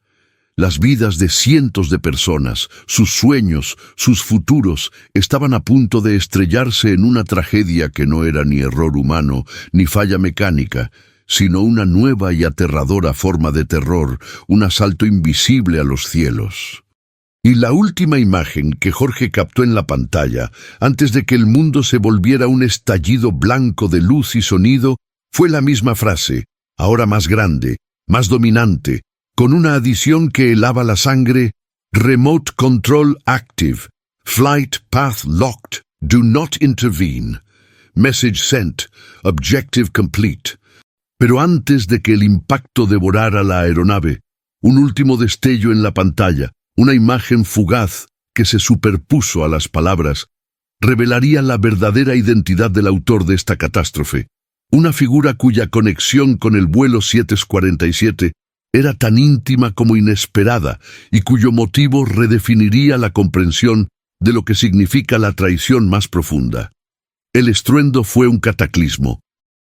Las vidas de cientos de personas, sus sueños, sus futuros, estaban a punto de estrellarse en una tragedia que no era ni error humano, ni falla mecánica, sino una nueva y aterradora forma de terror, un asalto invisible a los cielos. Y la última imagen que Jorge captó en la pantalla, antes de que el mundo se volviera un estallido blanco de luz y sonido, fue la misma frase, ahora más grande, más dominante, con una adición que helaba la sangre: Remote Control Active, Flight Path Locked, Do Not Intervene, Message Sent, Objective Complete. Pero antes de que el impacto devorara la aeronave, un último destello en la pantalla, una imagen fugaz que se superpuso a las palabras, revelaría la verdadera identidad del autor de esta catástrofe, una figura cuya conexión con el vuelo 747 era tan íntima como inesperada y cuyo motivo redefiniría la comprensión de lo que significa la traición más profunda. El estruendo fue un cataclismo,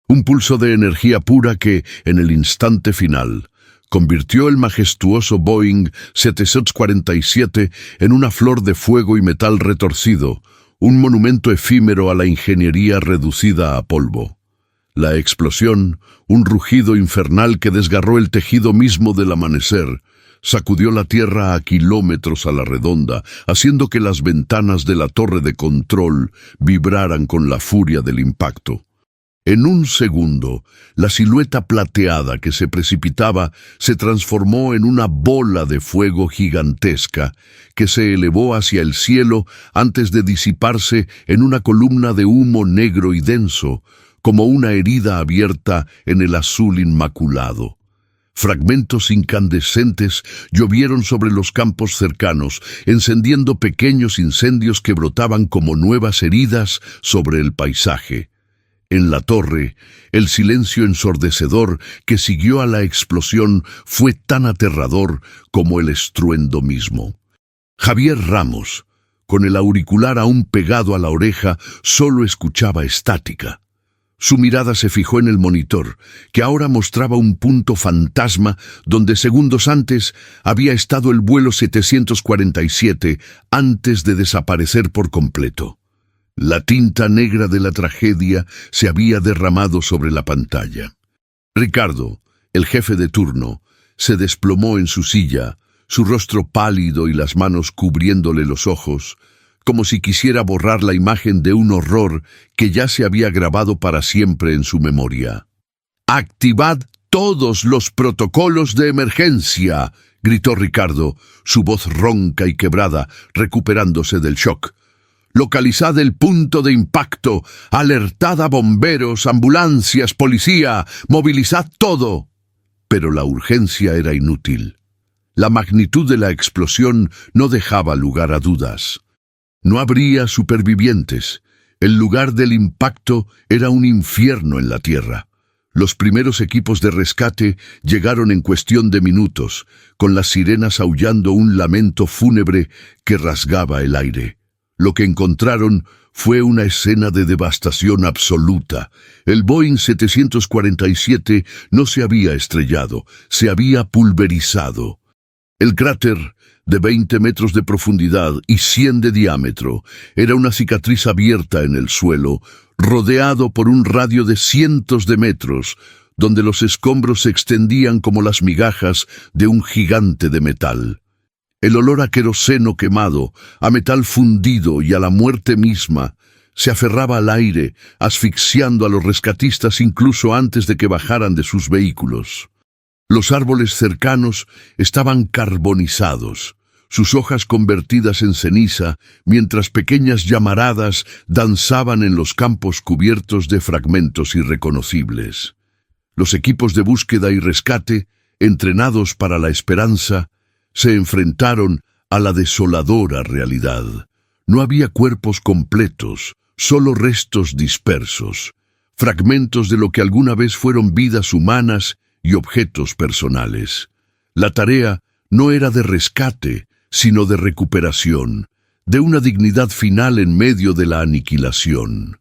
un pulso de energía pura que, en el instante final, convirtió el majestuoso Boeing 747 en una flor de fuego y metal retorcido, un monumento efímero a la ingeniería reducida a polvo. La explosión, un rugido infernal que desgarró el tejido mismo del amanecer, sacudió la tierra a kilómetros a la redonda, haciendo que las ventanas de la torre de control vibraran con la furia del impacto. En un segundo, la silueta plateada que se precipitaba se transformó en una bola de fuego gigantesca que se elevó hacia el cielo antes de disiparse en una columna de humo negro y denso, como una herida abierta en el azul inmaculado. Fragmentos incandescentes llovieron sobre los campos cercanos, encendiendo pequeños incendios que brotaban como nuevas heridas sobre el paisaje. En la torre, el silencio ensordecedor que siguió a la explosión fue tan aterrador como el estruendo mismo. Javier Ramos, con el auricular aún pegado a la oreja, solo escuchaba estática. Su mirada se fijó en el monitor, que ahora mostraba un punto fantasma donde segundos antes había estado el vuelo 747 antes de desaparecer por completo. La tinta negra de la tragedia se había derramado sobre la pantalla. Ricardo, el jefe de turno, se desplomó en su silla, su rostro pálido y las manos cubriéndole los ojos, como si quisiera borrar la imagen de un horror que ya se había grabado para siempre en su memoria. «¡Activad todos los protocolos de emergencia!», gritó Ricardo, su voz ronca y quebrada, recuperándose del shock. «Localizad el punto de impacto, alertad a bomberos, ambulancias, policía, movilizad todo». Pero la urgencia era inútil. La magnitud de la explosión no dejaba lugar a dudas. No habría supervivientes. El lugar del impacto era un infierno en la tierra. Los primeros equipos de rescate llegaron en cuestión de minutos, con las sirenas aullando un lamento fúnebre que rasgaba el aire. Lo que encontraron fue una escena de devastación absoluta. El Boeing 747 no se había estrellado, se había pulverizado. El cráter, de 20 metros de profundidad y 100 de diámetro, era una cicatriz abierta en el suelo, rodeado por un radio de cientos de metros, donde los escombros se extendían como las migajas de un gigante de metal. El olor a queroseno quemado, a metal fundido y a la muerte misma se aferraba al aire, asfixiando a los rescatistas incluso antes de que bajaran de sus vehículos. Los árboles cercanos estaban carbonizados, sus hojas convertidas en ceniza, mientras pequeñas llamaradas danzaban en los campos cubiertos de fragmentos irreconocibles. Los equipos de búsqueda y rescate, entrenados para la esperanza, se enfrentaron a la desoladora realidad. No había cuerpos completos, solo restos dispersos, fragmentos de lo que alguna vez fueron vidas humanas y objetos personales. La tarea no era de rescate, sino de recuperación, de una dignidad final en medio de la aniquilación.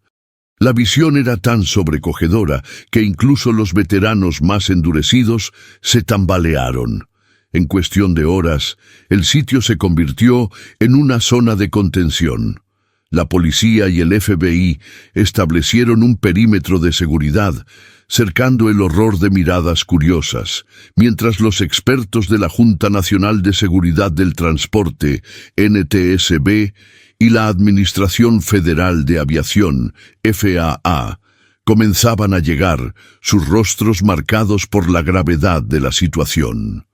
La visión era tan sobrecogedora que incluso los veteranos más endurecidos se tambalearon. En cuestión de horas, el sitio se convirtió en una zona de contención. La policía y el FBI establecieron un perímetro de seguridad, cercando el horror de miradas curiosas, mientras los expertos de la Junta Nacional de Seguridad del Transporte, NTSB, y la Administración Federal de Aviación, FAA, comenzaban a llegar, sus rostros marcados por la gravedad de la situación.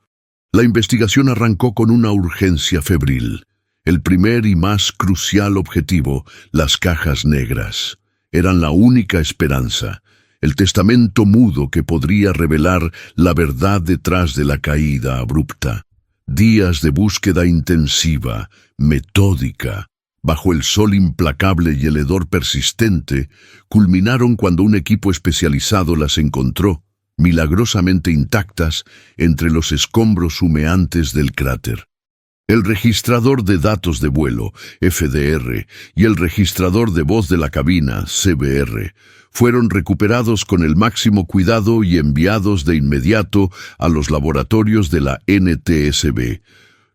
La investigación arrancó con una urgencia febril. El primer y más crucial objetivo, las cajas negras. Eran la única esperanza, el testamento mudo que podría revelar la verdad detrás de la caída abrupta. Días de búsqueda intensiva, metódica, bajo el sol implacable y el hedor persistente, culminaron cuando un equipo especializado las encontró, milagrosamente intactas, entre los escombros humeantes del cráter. El registrador de datos de vuelo, FDR, y el registrador de voz de la cabina, CBR, fueron recuperados con el máximo cuidado y enviados de inmediato a los laboratorios de la NTSB.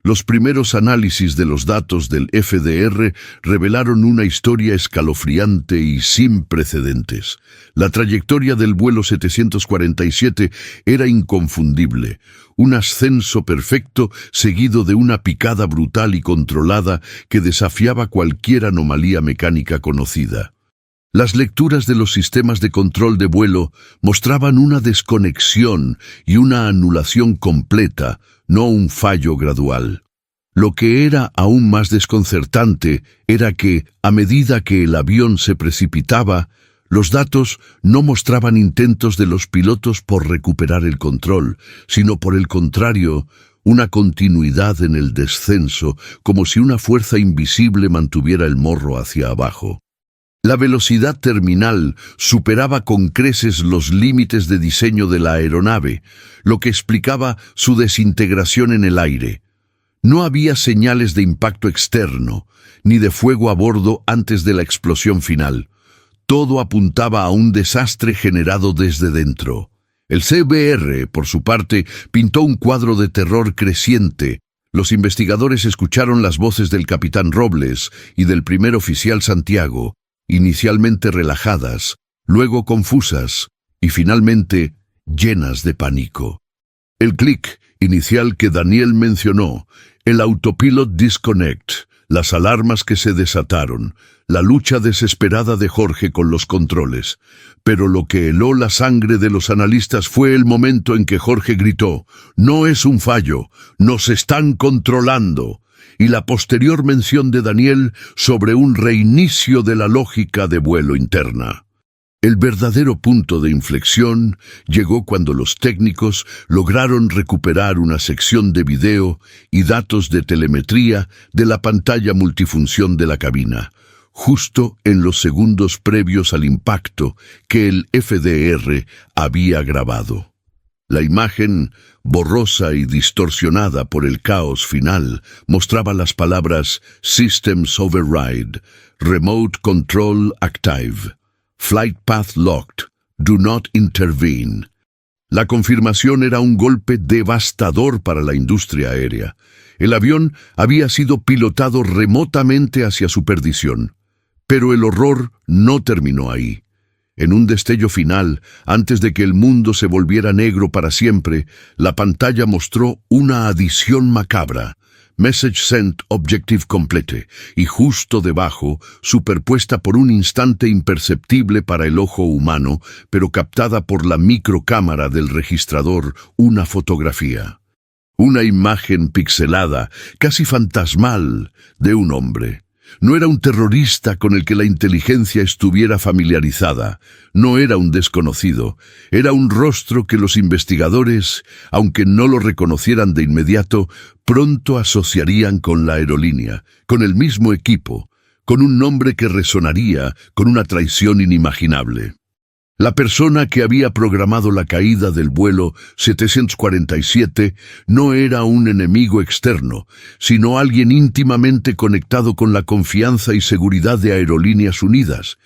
Los primeros análisis de los datos del FDR revelaron una historia escalofriante y sin precedentes. La trayectoria del vuelo 747 era inconfundible, un ascenso perfecto seguido de una picada brutal y controlada que desafiaba cualquier anomalía mecánica conocida. Las lecturas de los sistemas de control de vuelo mostraban una desconexión y una anulación completa, no un fallo gradual. Lo que era aún más desconcertante era que, a medida que el avión se precipitaba, los datos no mostraban intentos de los pilotos por recuperar el control, sino por el contrario, una continuidad en el descenso, como si una fuerza invisible mantuviera el morro hacia abajo. La velocidad terminal superaba con creces los límites de diseño de la aeronave, lo que explicaba su desintegración en el aire. No había señales de impacto externo, ni de fuego a bordo antes de la explosión final. Todo apuntaba a un desastre generado desde dentro. El CBR, por su parte, pintó un cuadro de terror creciente. Los investigadores escucharon las voces del capitán Robles y del primer oficial Santiago, inicialmente relajadas, luego confusas y finalmente llenas de pánico. El clic inicial que Daniel mencionó, el autopilot disconnect, las alarmas que se desataron, la lucha desesperada de Jorge con los controles. Pero lo que heló la sangre de los analistas fue el momento en que Jorge gritó: «No es un fallo, nos están controlando», y la posterior mención de Daniel sobre un reinicio de la lógica de vuelo interna. El verdadero punto de inflexión llegó cuando los técnicos lograron recuperar una sección de video y datos de telemetría de la pantalla multifunción de la cabina, justo en los segundos previos al impacto que el FDR había grabado. La imagen, borrosa y distorsionada por el caos final, mostraba las palabras Systems Override, Remote Control Active, Flight Path Locked, Do Not Intervene. La confirmación era un golpe devastador para la industria aérea. El avión había sido pilotado remotamente hacia su perdición. Pero el horror no terminó ahí. En un destello final, antes de que el mundo se volviera negro para siempre, la pantalla mostró una adición macabra. Message Sent Objective Complete, y justo debajo, superpuesta por un instante imperceptible para el ojo humano, pero captada por la microcámara del registrador, una fotografía. Una imagen pixelada, casi fantasmal, de un hombre. No era un terrorista con el que la inteligencia estuviera familiarizada, no era un desconocido, era un rostro que los investigadores, aunque no lo reconocieran de inmediato, pronto asociarían con la aerolínea, con el mismo equipo, con un nombre que resonaría con una traición inimaginable. La persona que había programado la caída del vuelo 747 no era un enemigo externo, sino alguien íntimamente conectado con la confianza y seguridad de Aerolíneas Unidas,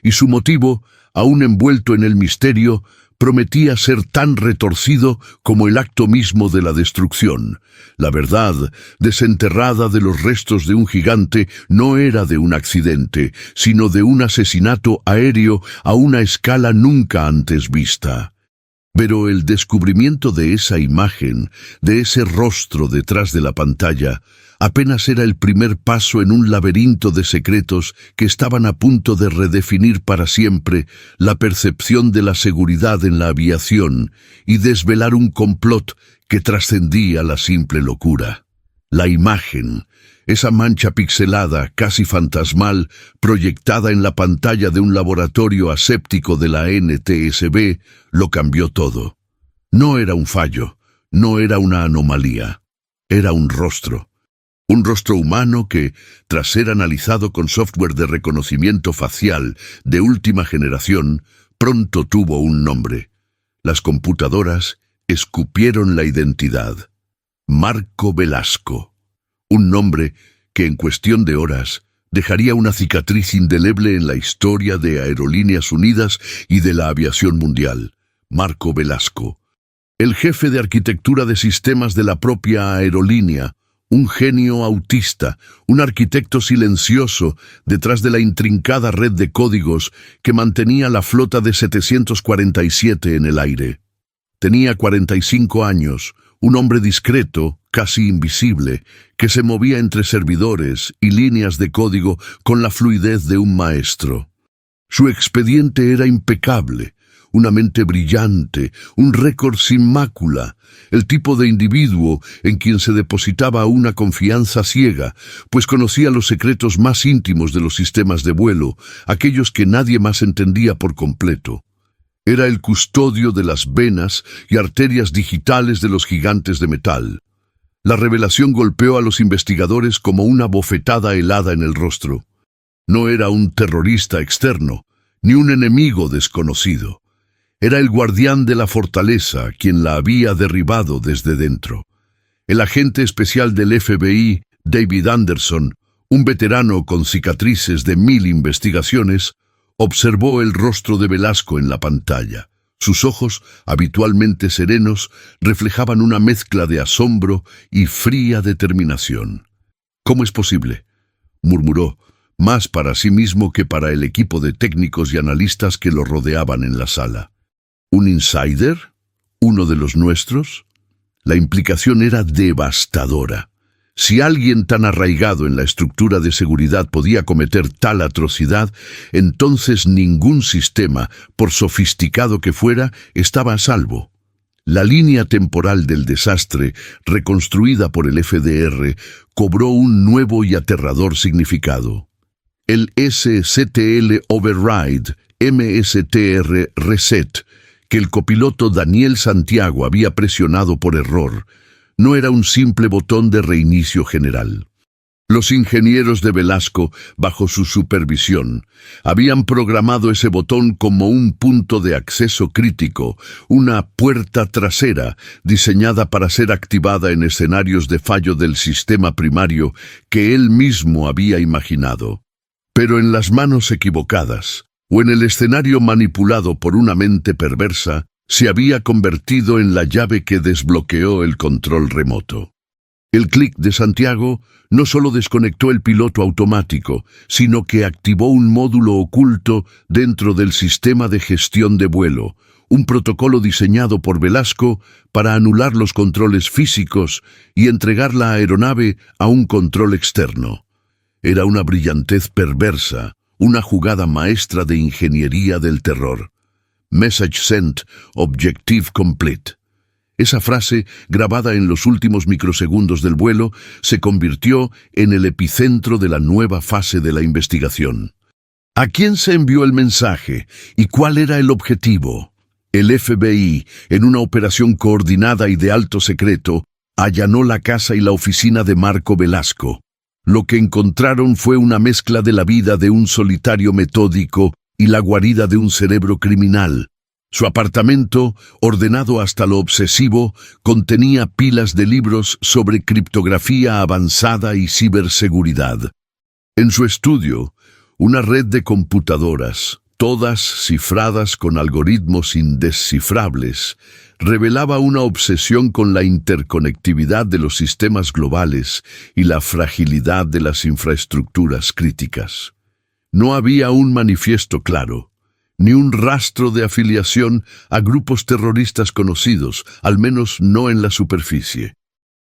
y su motivo, aún envuelto en el misterio, prometía ser tan retorcido como el acto mismo de la destrucción. La verdad, desenterrada de los restos de un gigante, no era de un accidente, sino de un asesinato aéreo a una escala nunca antes vista. Pero el descubrimiento de esa imagen, de ese rostro detrás de la pantalla, apenas era el primer paso en un laberinto de secretos que estaban a punto de redefinir para siempre la percepción de la seguridad en la aviación y desvelar un complot que trascendía la simple locura. La imagen, esa mancha pixelada, casi fantasmal, proyectada en la pantalla de un laboratorio aséptico de la NTSB, lo cambió todo. No era un fallo, no era una anomalía, era un rostro. Un rostro humano que, tras ser analizado con software de reconocimiento facial de última generación, pronto tuvo un nombre. Las computadoras escupieron la identidad. Marco Velasco. Un nombre que en cuestión de horas dejaría una cicatriz indeleble en la historia de Aerolíneas Unidas y de la aviación mundial. Marco Velasco. El jefe de arquitectura de sistemas de la propia aerolínea, un genio autista, un arquitecto silencioso detrás de la intrincada red de códigos que mantenía la flota de 747 en el aire. Tenía 45 años, un hombre discreto, casi invisible, que se movía entre servidores y líneas de código con la fluidez de un maestro. Su expediente era impecable, una mente brillante, un récord sin mácula, el tipo de individuo en quien se depositaba una confianza ciega, pues conocía los secretos más íntimos de los sistemas de vuelo, aquellos que nadie más entendía por completo. Era el custodio de las venas y arterias digitales de los gigantes de metal. La revelación golpeó a los investigadores como una bofetada helada en el rostro. No era un terrorista externo, ni un enemigo desconocido. Era el guardián de la fortaleza quien la había derribado desde dentro. El agente especial del FBI, David Anderson, un veterano con cicatrices de 1000 investigaciones, observó el rostro de Velasco en la pantalla. Sus ojos, habitualmente serenos, reflejaban una mezcla de asombro y fría determinación. «¿Cómo es posible?», murmuró, más para sí mismo que para el equipo de técnicos y analistas que lo rodeaban en la sala. ¿Un insider? ¿Uno de los nuestros? La implicación era devastadora. Si alguien tan arraigado en la estructura de seguridad podía cometer tal atrocidad, entonces ningún sistema, por sofisticado que fuera, estaba a salvo. La línea temporal del desastre, reconstruida por el FDR, cobró un nuevo y aterrador significado. El SCTL Override, MSTR Reset, que el copiloto Daniel Santiago había presionado por error, no era un simple botón de reinicio general. Los ingenieros de Velasco, bajo su supervisión, habían programado ese botón como un punto de acceso crítico, una puerta trasera diseñada para ser activada en escenarios de fallo del sistema primario que él mismo había imaginado. Pero en las manos equivocadas, o en el escenario manipulado por una mente perversa, se había convertido en la llave que desbloqueó el control remoto. El clic de Santiago no solo desconectó el piloto automático, sino que activó un módulo oculto dentro del sistema de gestión de vuelo, un protocolo diseñado por Velasco para anular los controles físicos y entregar la aeronave a un control externo. Era una brillantez perversa, una jugada maestra de ingeniería del terror. Message sent, objective complete. Esa frase, grabada en los últimos microsegundos del vuelo, se convirtió en el epicentro de la nueva fase de la investigación. ¿A quién se envió el mensaje y cuál era el objetivo? El FBI, en una operación coordinada y de alto secreto, allanó la casa y la oficina de Marco Velasco. Lo que encontraron fue una mezcla de la vida de un solitario metódico y la guarida de un cerebro criminal. Su apartamento, ordenado hasta lo obsesivo, contenía pilas de libros sobre criptografía avanzada y ciberseguridad. En su estudio, una red de computadoras, todas cifradas con algoritmos indescifrables, revelaba una obsesión con la interconectividad de los sistemas globales y la fragilidad de las infraestructuras críticas. No había un manifiesto claro, ni un rastro de afiliación a grupos terroristas conocidos, al menos no en la superficie.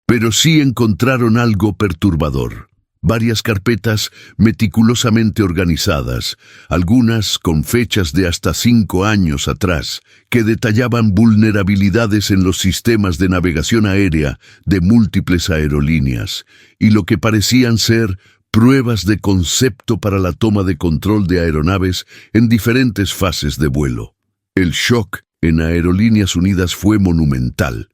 Pero sí encontraron algo perturbador. Varias carpetas meticulosamente organizadas, algunas con fechas de hasta 5 años atrás, que detallaban vulnerabilidades en los sistemas de navegación aérea de múltiples aerolíneas, y lo que parecían ser pruebas de concepto para la toma de control de aeronaves en diferentes fases de vuelo. El shock en Aerolíneas Unidas fue monumental.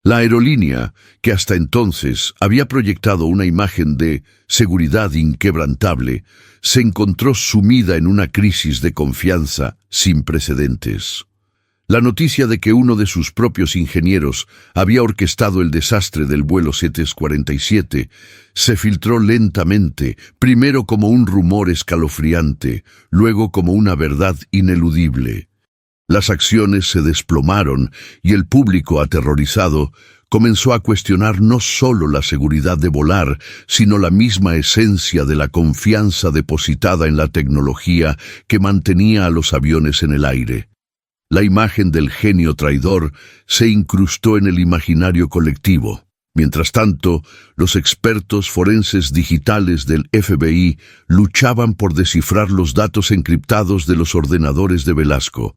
La aerolínea, que hasta entonces había proyectado una imagen de seguridad inquebrantable, se encontró sumida en una crisis de confianza sin precedentes. La noticia de que uno de sus propios ingenieros había orquestado el desastre del vuelo 747 se filtró lentamente, primero como un rumor escalofriante, luego como una verdad ineludible. Las acciones se desplomaron y el público, aterrorizado, comenzó a cuestionar no solo la seguridad de volar, sino la misma esencia de la confianza depositada en la tecnología que mantenía a los aviones en el aire. La imagen del genio traidor se incrustó en el imaginario colectivo. Mientras tanto, los expertos forenses digitales del FBI luchaban por descifrar los datos encriptados de los ordenadores de Velasco.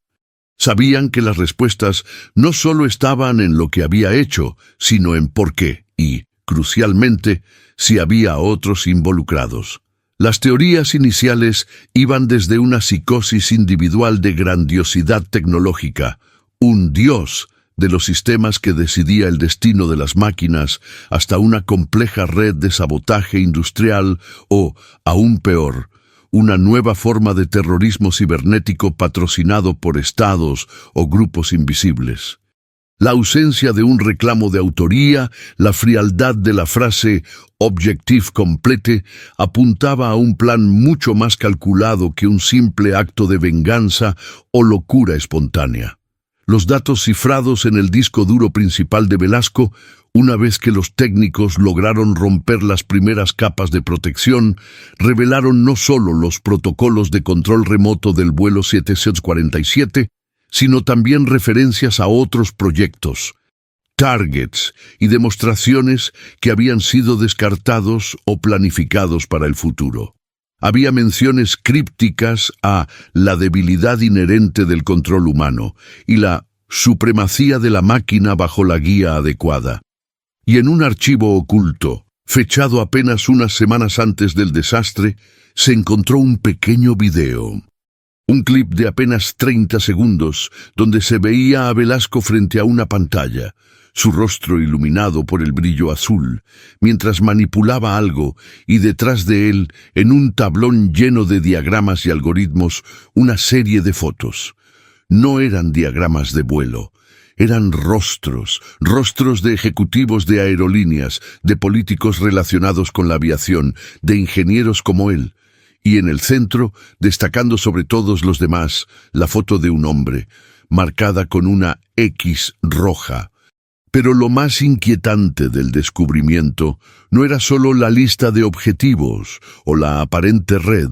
Sabían que las respuestas no solo estaban en lo que había hecho, sino en por qué y, crucialmente, si había otros involucrados. Las teorías iniciales iban desde una psicosis individual de grandiosidad tecnológica, un dios de los sistemas que decidía el destino de las máquinas, hasta una compleja red de sabotaje industrial o, aún peor, una nueva forma de terrorismo cibernético patrocinado por estados o grupos invisibles. La ausencia de un reclamo de autoría, la frialdad de la frase «objective complete» apuntaba a un plan mucho más calculado que un simple acto de venganza o locura espontánea. Los datos cifrados en el disco duro principal de Velasco, una vez que los técnicos lograron romper las primeras capas de protección, revelaron no solo los protocolos de control remoto del vuelo 747, sino también referencias a otros proyectos, targets y demostraciones que habían sido descartados o planificados para el futuro. Había menciones crípticas a la debilidad inherente del control humano y la supremacía de la máquina bajo la guía adecuada. Y en un archivo oculto, fechado apenas unas semanas antes del desastre, se encontró un pequeño video. Un clip de apenas 30 segundos, donde se veía a Velasco frente a una pantalla, su rostro iluminado por el brillo azul, mientras manipulaba algo, y detrás de él, en un tablón lleno de diagramas y algoritmos, una serie de fotos. No eran diagramas de vuelo. Eran rostros de ejecutivos de aerolíneas, de políticos relacionados con la aviación, de ingenieros como él. Y en el centro, destacando sobre todos los demás, la foto de un hombre, marcada con una X roja. Pero lo más inquietante del descubrimiento no era solo la lista de objetivos o la aparente red,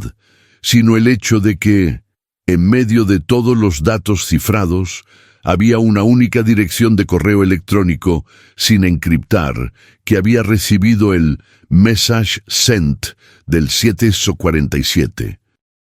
sino el hecho de que, en medio de todos los datos cifrados, había una única dirección de correo electrónico sin encriptar que había recibido el message sent del 747.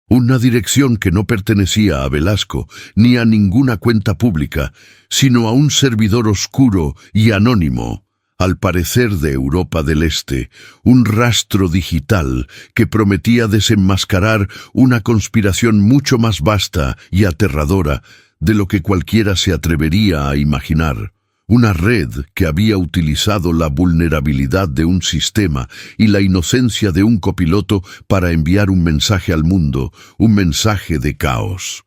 Una dirección que no pertenecía a Velasco ni a ninguna cuenta pública, sino a un servidor oscuro y anónimo, al parecer de Europa del Este, un rastro digital que prometía desenmascarar una conspiración mucho más vasta y aterradora de lo que cualquiera se atrevería a imaginar. Una red que había utilizado la vulnerabilidad de un sistema y la inocencia de un copiloto para enviar un mensaje al mundo, un mensaje de caos.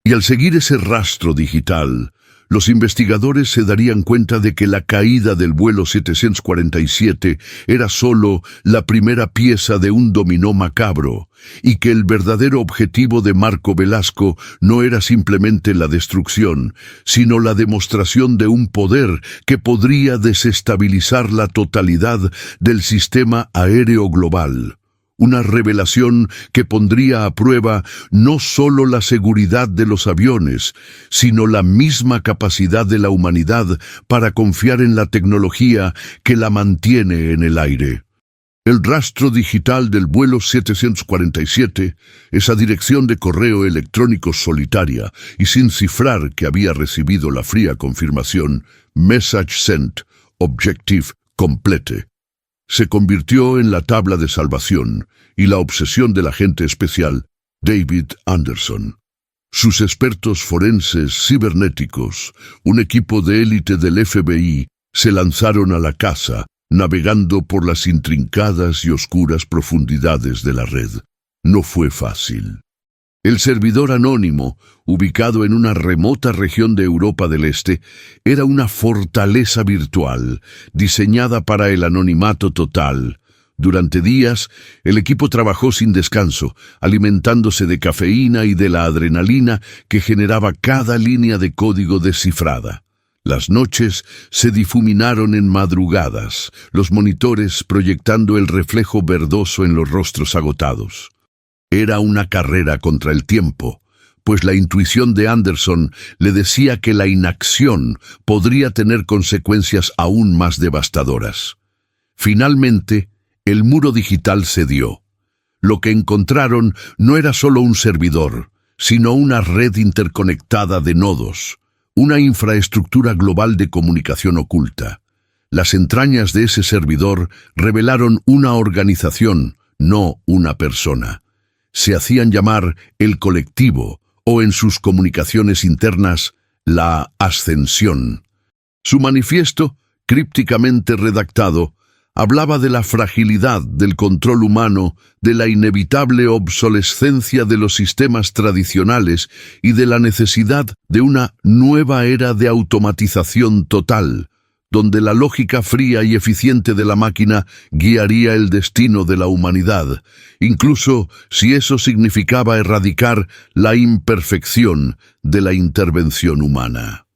Y al seguir ese rastro digital, los investigadores se darían cuenta de que la caída del vuelo 747 era solo la primera pieza de un dominó macabro, y que el verdadero objetivo de Marco Velasco no era simplemente la destrucción, sino la demostración de un poder que podría desestabilizar la totalidad del sistema aéreo global. Una revelación que pondría a prueba no solo la seguridad de los aviones, sino la misma capacidad de la humanidad para confiar en la tecnología que la mantiene en el aire. El rastro digital del vuelo 747, esa dirección de correo electrónico solitaria y sin cifrar que había recibido la fría confirmación Message Sent, Objective Complete, se convirtió en la tabla de salvación y la obsesión del agente especial David Anderson. Sus expertos forenses cibernéticos, un equipo de élite del FBI, se lanzaron a la caza, navegando por las intrincadas y oscuras profundidades de la red. No fue fácil. El servidor anónimo, ubicado en una remota región de Europa del Este, era una fortaleza virtual, diseñada para el anonimato total. Durante días, el equipo trabajó sin descanso, alimentándose de cafeína y de la adrenalina que generaba cada línea de código descifrada. Las noches se difuminaron en madrugadas, los monitores proyectando el reflejo verdoso en los rostros agotados. Era una carrera contra el tiempo, pues la intuición de Anderson le decía que la inacción podría tener consecuencias aún más devastadoras. Finalmente, el muro digital cedió. Lo que encontraron no era solo un servidor, sino una red interconectada de nodos, una infraestructura global de comunicación oculta. Las entrañas de ese servidor revelaron una organización, no una persona. Se hacían llamar el colectivo, o en sus comunicaciones internas, la ascensión. Su manifiesto, crípticamente redactado, hablaba de la fragilidad del control humano, de la inevitable obsolescencia de los sistemas tradicionales y de la necesidad de una nueva era de automatización total, donde la lógica fría y eficiente de la máquina guiaría el destino de la humanidad, incluso si eso significaba erradicar la imperfección de la intervención humana.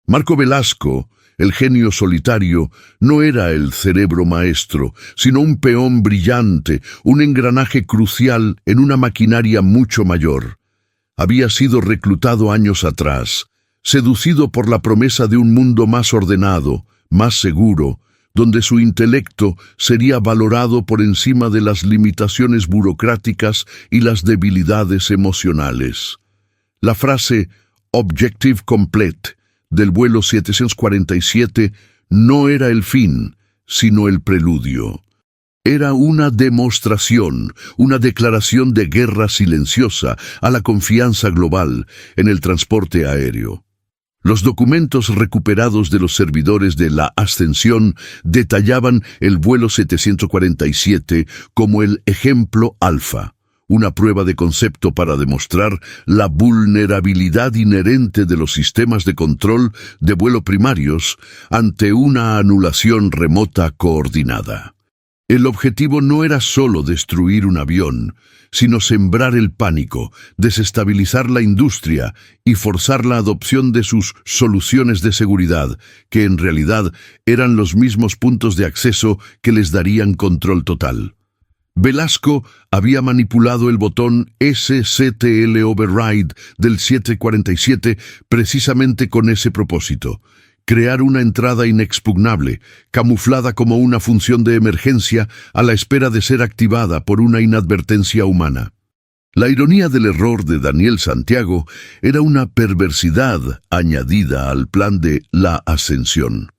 Marco Velasco, el genio solitario, no era el cerebro maestro, sino un peón brillante, un engranaje crucial en una maquinaria mucho mayor. Había sido reclutado años atrás, seducido por la promesa de un mundo más ordenado, más seguro, donde su intelecto sería valorado por encima de las limitaciones burocráticas y las debilidades emocionales. La frase Objective Complete del vuelo 747 no era el fin, sino el preludio. Era una demostración, una declaración de guerra silenciosa a la confianza global en el transporte aéreo. Los documentos recuperados de los servidores de la Ascensión detallaban el vuelo 747 como el ejemplo alfa, una prueba de concepto para demostrar la vulnerabilidad inherente de los sistemas de control de vuelo primarios ante una anulación remota coordinada. El objetivo no era solo destruir un avión, sino sembrar el pánico, desestabilizar la industria y forzar la adopción de sus soluciones de seguridad, que en realidad eran los mismos puntos de acceso que les darían control total. Velasco había manipulado el botón SCTL Override del 747 precisamente con ese propósito: crear una entrada inexpugnable, camuflada como una función de emergencia a la espera de ser activada por una inadvertencia humana. La ironía del error de Daniel Santiago era una perversidad añadida al plan de la Ascensión.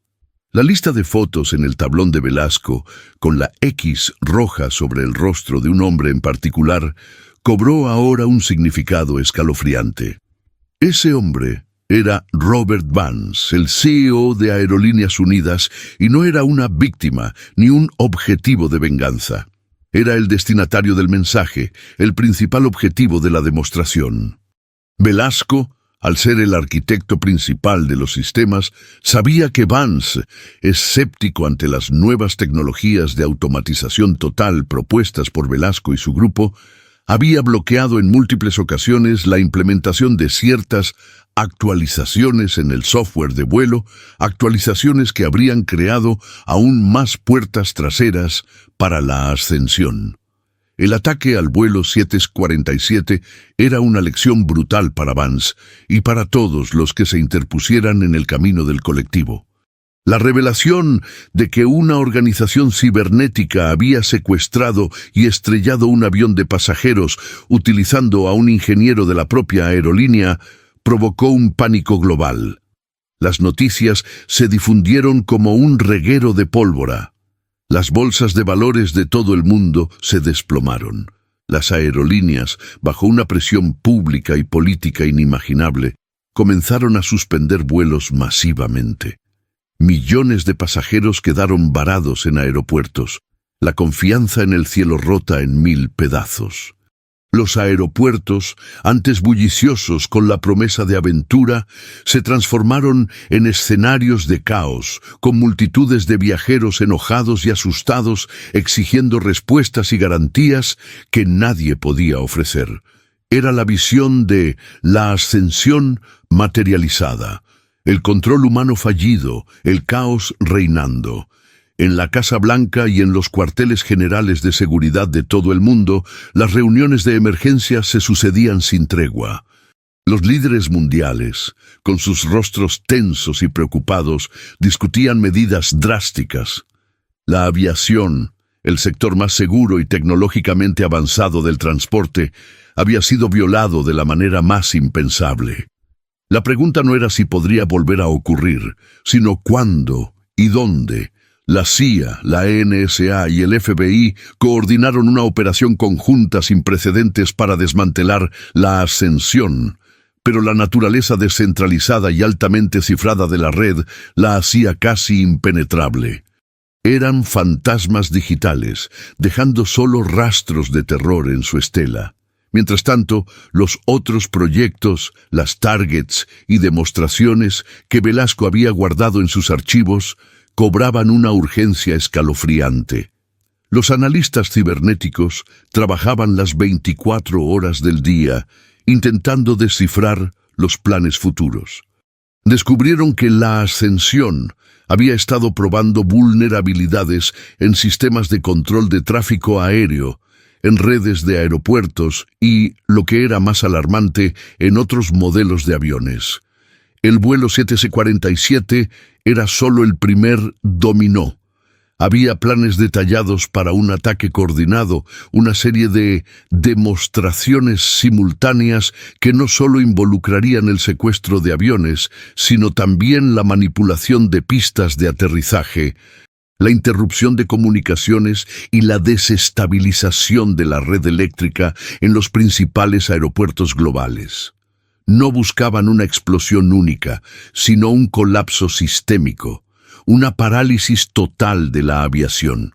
La lista de fotos en el tablón de Velasco, con la X roja sobre el rostro de un hombre en particular, cobró ahora un significado escalofriante. Ese hombre Era Robert Vance, el CEO de Aerolíneas Unidas, y no era una víctima ni un objetivo de venganza. Era el destinatario del mensaje, el principal objetivo de la demostración. Velasco, al ser el arquitecto principal de los sistemas, sabía que Vance, escéptico ante las nuevas tecnologías de automatización total propuestas por Velasco y su grupo, había bloqueado en múltiples ocasiones la implementación de ciertas actualizaciones en el software de vuelo, actualizaciones que habrían creado aún más puertas traseras para la ascensión. El ataque al vuelo 747 era una lección brutal para Vance y para todos los que se interpusieran en el camino del colectivo. La revelación de que una organización cibernética había secuestrado y estrellado un avión de pasajeros utilizando a un ingeniero de la propia aerolínea provocó un pánico global. Las noticias se difundieron como un reguero de pólvora. Las bolsas de valores de todo el mundo se desplomaron. Las aerolíneas, bajo una presión pública y política inimaginable, comenzaron a suspender vuelos masivamente. Millones de pasajeros quedaron varados en aeropuertos. La confianza en el cielo rota en 1000 pedazos. Los aeropuertos, antes bulliciosos con la promesa de aventura, se transformaron en escenarios de caos, con multitudes de viajeros enojados y asustados exigiendo respuestas y garantías que nadie podía ofrecer. Era la visión de la ascensión materializada, el control humano fallido, el caos reinando. En la Casa Blanca y en los cuarteles generales de seguridad de todo el mundo, las reuniones de emergencia se sucedían sin tregua. Los líderes mundiales, con sus rostros tensos y preocupados, discutían medidas drásticas. La aviación, el sector más seguro y tecnológicamente avanzado del transporte, había sido violado de la manera más impensable. La pregunta no era si podría volver a ocurrir, sino cuándo y dónde. La CIA, la NSA y el FBI coordinaron una operación conjunta sin precedentes para desmantelar la ascensión, pero la naturaleza descentralizada y altamente cifrada de la red la hacía casi impenetrable. Eran fantasmas digitales, dejando solo rastros de terror en su estela. Mientras tanto, los otros proyectos, las targets y demostraciones que Velasco había guardado en sus archivos, cobraban una urgencia escalofriante. Los analistas cibernéticos trabajaban las 24 horas del día, intentando descifrar los planes futuros. Descubrieron que la ascensión había estado probando vulnerabilidades en sistemas de control de tráfico aéreo, en redes de aeropuertos y, lo que era más alarmante, en otros modelos de aviones. El vuelo 747 era solo el primer dominó. Había planes detallados para un ataque coordinado, una serie de demostraciones simultáneas que no solo involucrarían el secuestro de aviones, sino también la manipulación de pistas de aterrizaje, la interrupción de comunicaciones y la desestabilización de la red eléctrica en los principales aeropuertos globales. No buscaban una explosión única, sino un colapso sistémico, una parálisis total de la aviación.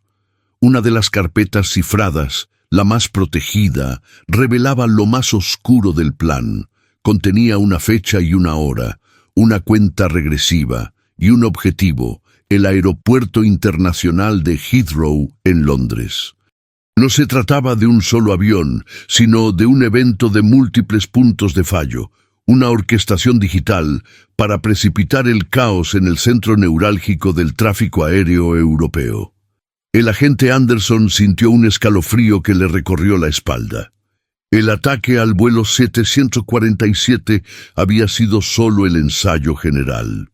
Una de las carpetas cifradas, la más protegida, revelaba lo más oscuro del plan. Contenía una fecha y una hora, una cuenta regresiva y un objetivo: el Aeropuerto Internacional de Heathrow en Londres. No se trataba de un solo avión, sino de un evento de múltiples puntos de fallo, una orquestación digital para precipitar el caos en el centro neurálgico del tráfico aéreo europeo. El agente Anderson sintió un escalofrío que le recorrió la espalda. El ataque al vuelo 747 había sido solo el ensayo general.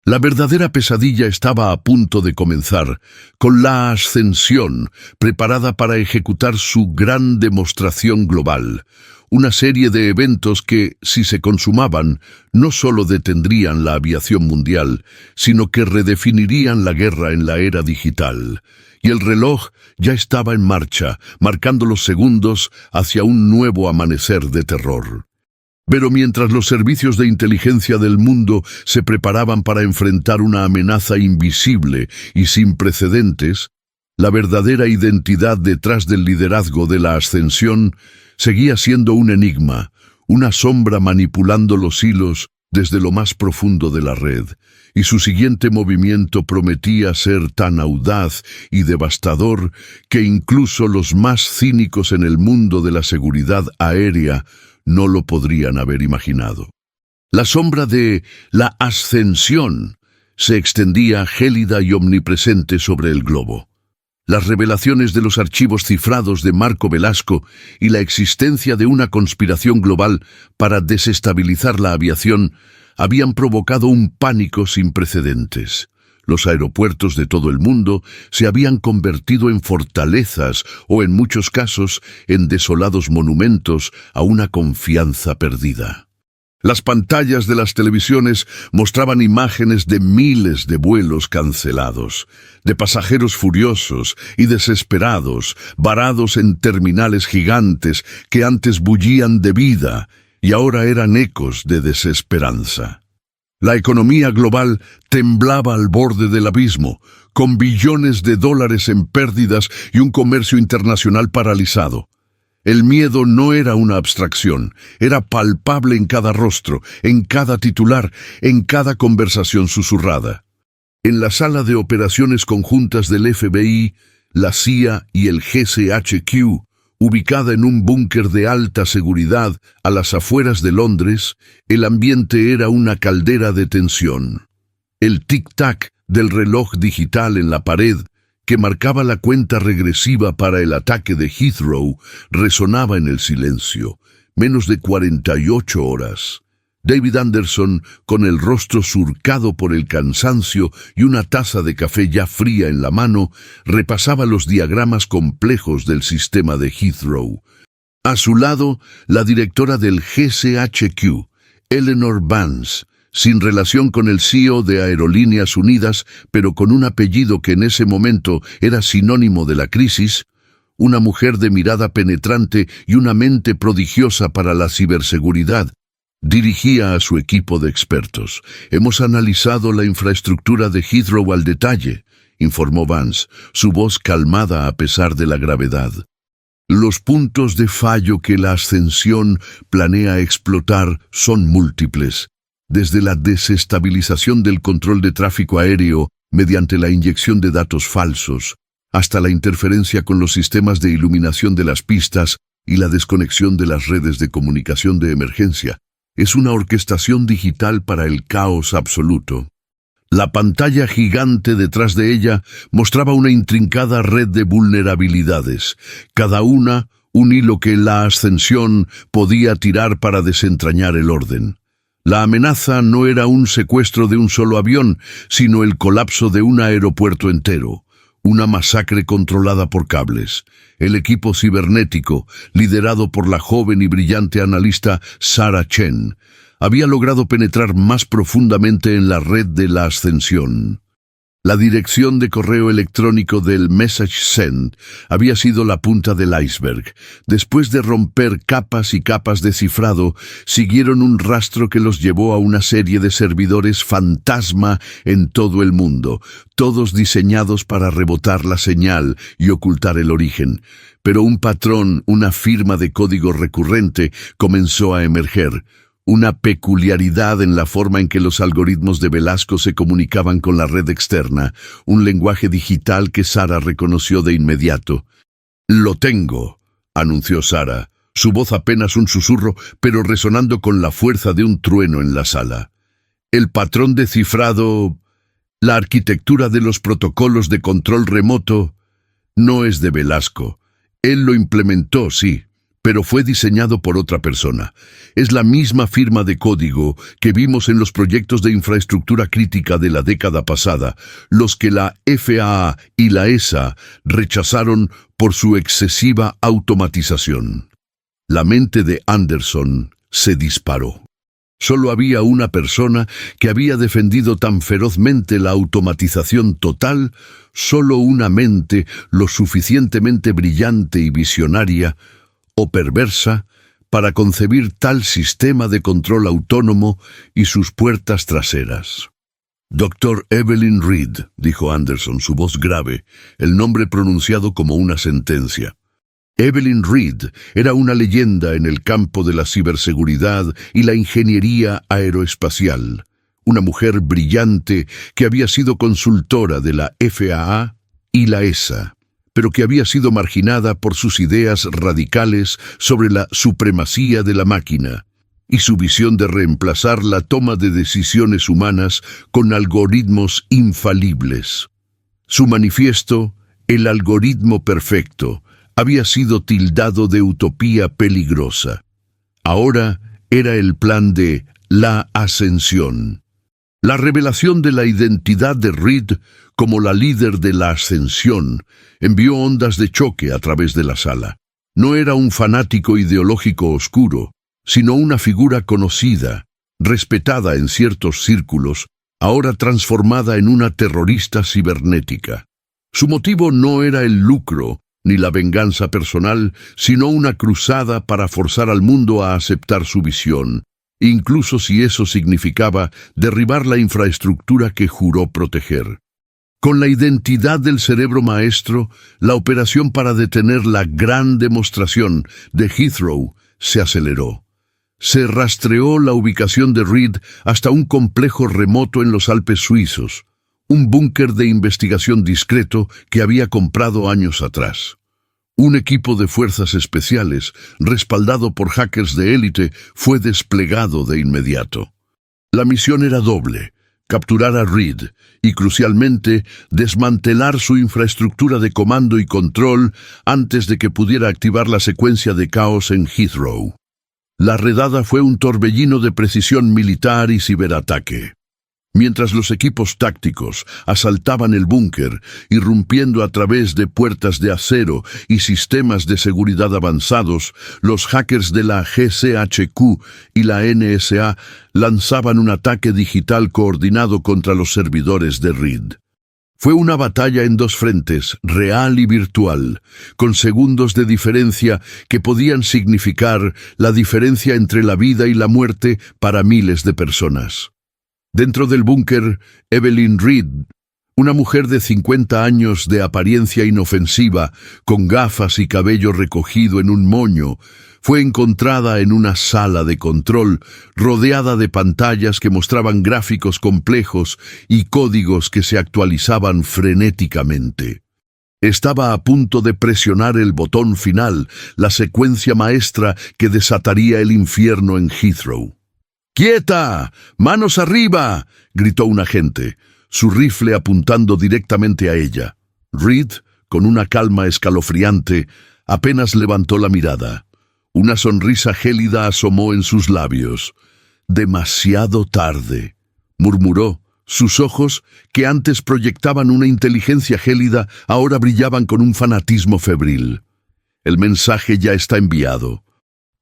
La verdadera pesadilla estaba a punto de comenzar, con la ascensión preparada para ejecutar su gran demostración global, una serie de eventos que, si se consumaban, no solo detendrían la aviación mundial, sino que redefinirían la guerra en la era digital. Y el reloj ya estaba en marcha, marcando los segundos hacia un nuevo amanecer de terror. Pero mientras los servicios de inteligencia del mundo se preparaban para enfrentar una amenaza invisible y sin precedentes, la verdadera identidad detrás del liderazgo de la ascensión seguía siendo un enigma, una sombra manipulando los hilos desde lo más profundo de la red, y su siguiente movimiento prometía ser tan audaz y devastador que incluso los más cínicos en el mundo de la seguridad aérea no lo podrían haber imaginado. La sombra de la ascensión se extendía gélida y omnipresente sobre el globo. Las revelaciones de los archivos cifrados de Marco Velasco y la existencia de una conspiración global para desestabilizar la aviación habían provocado un pánico sin precedentes. Los aeropuertos de todo el mundo se habían convertido en fortalezas o, en muchos casos, en desolados monumentos a una confianza perdida. Las pantallas de las televisiones mostraban imágenes de miles de vuelos cancelados, de pasajeros furiosos y desesperados, varados en terminales gigantes que antes bullían de vida y ahora eran ecos de desesperanza. La economía global temblaba al borde del abismo, con billones de dólares en pérdidas y un comercio internacional paralizado. El miedo no era una abstracción, era palpable en cada rostro, en cada titular, en cada conversación susurrada. En la sala de operaciones conjuntas del FBI, la CIA y el GCHQ, ubicada en un búnker de alta seguridad a las afueras de Londres, el ambiente era una caldera de tensión. El tic-tac del reloj digital en la pared, que marcaba la cuenta regresiva para el ataque de Heathrow, resonaba en el silencio. Menos de 48 horas. David Anderson, con el rostro surcado por el cansancio y una taza de café ya fría en la mano, repasaba los diagramas complejos del sistema de Heathrow. A su lado, la directora del GCHQ, Eleanor Vance, sin relación con el CEO de Aerolíneas Unidas, pero con un apellido que en ese momento era sinónimo de la crisis, una mujer de mirada penetrante y una mente prodigiosa para la ciberseguridad, dirigía a su equipo de expertos. Hemos analizado la infraestructura de Heathrow al detalle, informó Vance, su voz calmada a pesar de la gravedad. Los puntos de fallo que la ascensión planea explotar son múltiples. Desde la desestabilización del control de tráfico aéreo mediante la inyección de datos falsos, hasta la interferencia con los sistemas de iluminación de las pistas y la desconexión de las redes de comunicación de emergencia. Es una orquestación digital para el caos absoluto. La pantalla gigante detrás de ella mostraba una intrincada red de vulnerabilidades, cada una un hilo que la ascensión podía tirar para desentrañar el orden. La amenaza no era un secuestro de un solo avión, sino el colapso de un aeropuerto entero, una masacre controlada por cables. El equipo cibernético, liderado por la joven y brillante analista Sarah Chen, había logrado penetrar más profundamente en la red de la ascensión. La dirección de correo electrónico del Message Send había sido la punta del iceberg. Después de romper capas y capas de cifrado, siguieron un rastro que los llevó a una serie de servidores fantasma en todo el mundo, todos diseñados para rebotar la señal y ocultar el origen. Pero un patrón, una firma de código recurrente, comenzó a emerger. Una peculiaridad en la forma en que los algoritmos de Velasco se comunicaban con la red externa, un lenguaje digital que Sarah reconoció de inmediato. «Lo tengo», anunció Sarah, su voz apenas un susurro, pero resonando con la fuerza de un trueno en la sala. El patrón de cifrado, la arquitectura de los protocolos de control remoto, no es de Velasco. Él lo implementó, sí, pero fue diseñado por otra persona. Es la misma firma de código que vimos en los proyectos de infraestructura crítica de la década pasada, los que la FAA y la ESA rechazaron por su excesiva automatización. La mente de Anderson se disparó. Solo había una persona que había defendido tan ferozmente la automatización total, solo una mente lo suficientemente brillante y visionaria, o perversa, para concebir tal sistema de control autónomo y sus puertas traseras. «Dr. Evelyn Reed», dijo Anderson, su voz grave, el nombre pronunciado como una sentencia. Evelyn Reed era una leyenda en el campo de la ciberseguridad y la ingeniería aeroespacial, una mujer brillante que había sido consultora de la FAA y la ESA, pero que había sido marginada por sus ideas radicales sobre la supremacía de la máquina y su visión de reemplazar la toma de decisiones humanas con algoritmos infalibles. Su manifiesto, El algoritmo perfecto, había sido tildado de utopía peligrosa. Ahora era el plan de la ascensión. La revelación de la identidad de Reed como la líder de la ascensión envió ondas de choque a través de la sala. No era un fanático ideológico oscuro, sino una figura conocida, respetada en ciertos círculos, ahora transformada en una terrorista cibernética. Su motivo no era el lucro ni la venganza personal, sino una cruzada para forzar al mundo a aceptar su visión, incluso si eso significaba derribar la infraestructura que juró proteger. Con la identidad del cerebro maestro, la operación para detener la gran demostración de Heathrow se aceleró. Se rastreó la ubicación de Reed hasta un complejo remoto en los Alpes suizos, un búnker de investigación discreto que había comprado años atrás. Un equipo de fuerzas especiales, respaldado por hackers de élite, fue desplegado de inmediato. La misión era doble: capturar a Reed y, crucialmente, desmantelar su infraestructura de comando y control antes de que pudiera activar la secuencia de caos en Heathrow. La redada fue un torbellino de precisión militar y ciberataque. Mientras los equipos tácticos asaltaban el búnker, irrumpiendo a través de puertas de acero y sistemas de seguridad avanzados, los hackers de la GCHQ y la NSA lanzaban un ataque digital coordinado contra los servidores de Reed. Fue una batalla en dos frentes, real y virtual, con segundos de diferencia que podían significar la diferencia entre la vida y la muerte para miles de personas. Dentro del búnker, Evelyn Reed, una mujer de 50 años de apariencia inofensiva, con gafas y cabello recogido en un moño, fue encontrada en una sala de control, rodeada de pantallas que mostraban gráficos complejos y códigos que se actualizaban frenéticamente. Estaba a punto de presionar el botón final, la secuencia maestra que desataría el infierno en Heathrow. «¡Quieta! ¡Manos arriba!», gritó un agente, su rifle apuntando directamente a ella. Reed, con una calma escalofriante, apenas levantó la mirada. Una sonrisa gélida asomó en sus labios. «Demasiado tarde», murmuró. Sus ojos, que antes proyectaban una inteligencia gélida, ahora brillaban con un fanatismo febril. «El mensaje ya está enviado».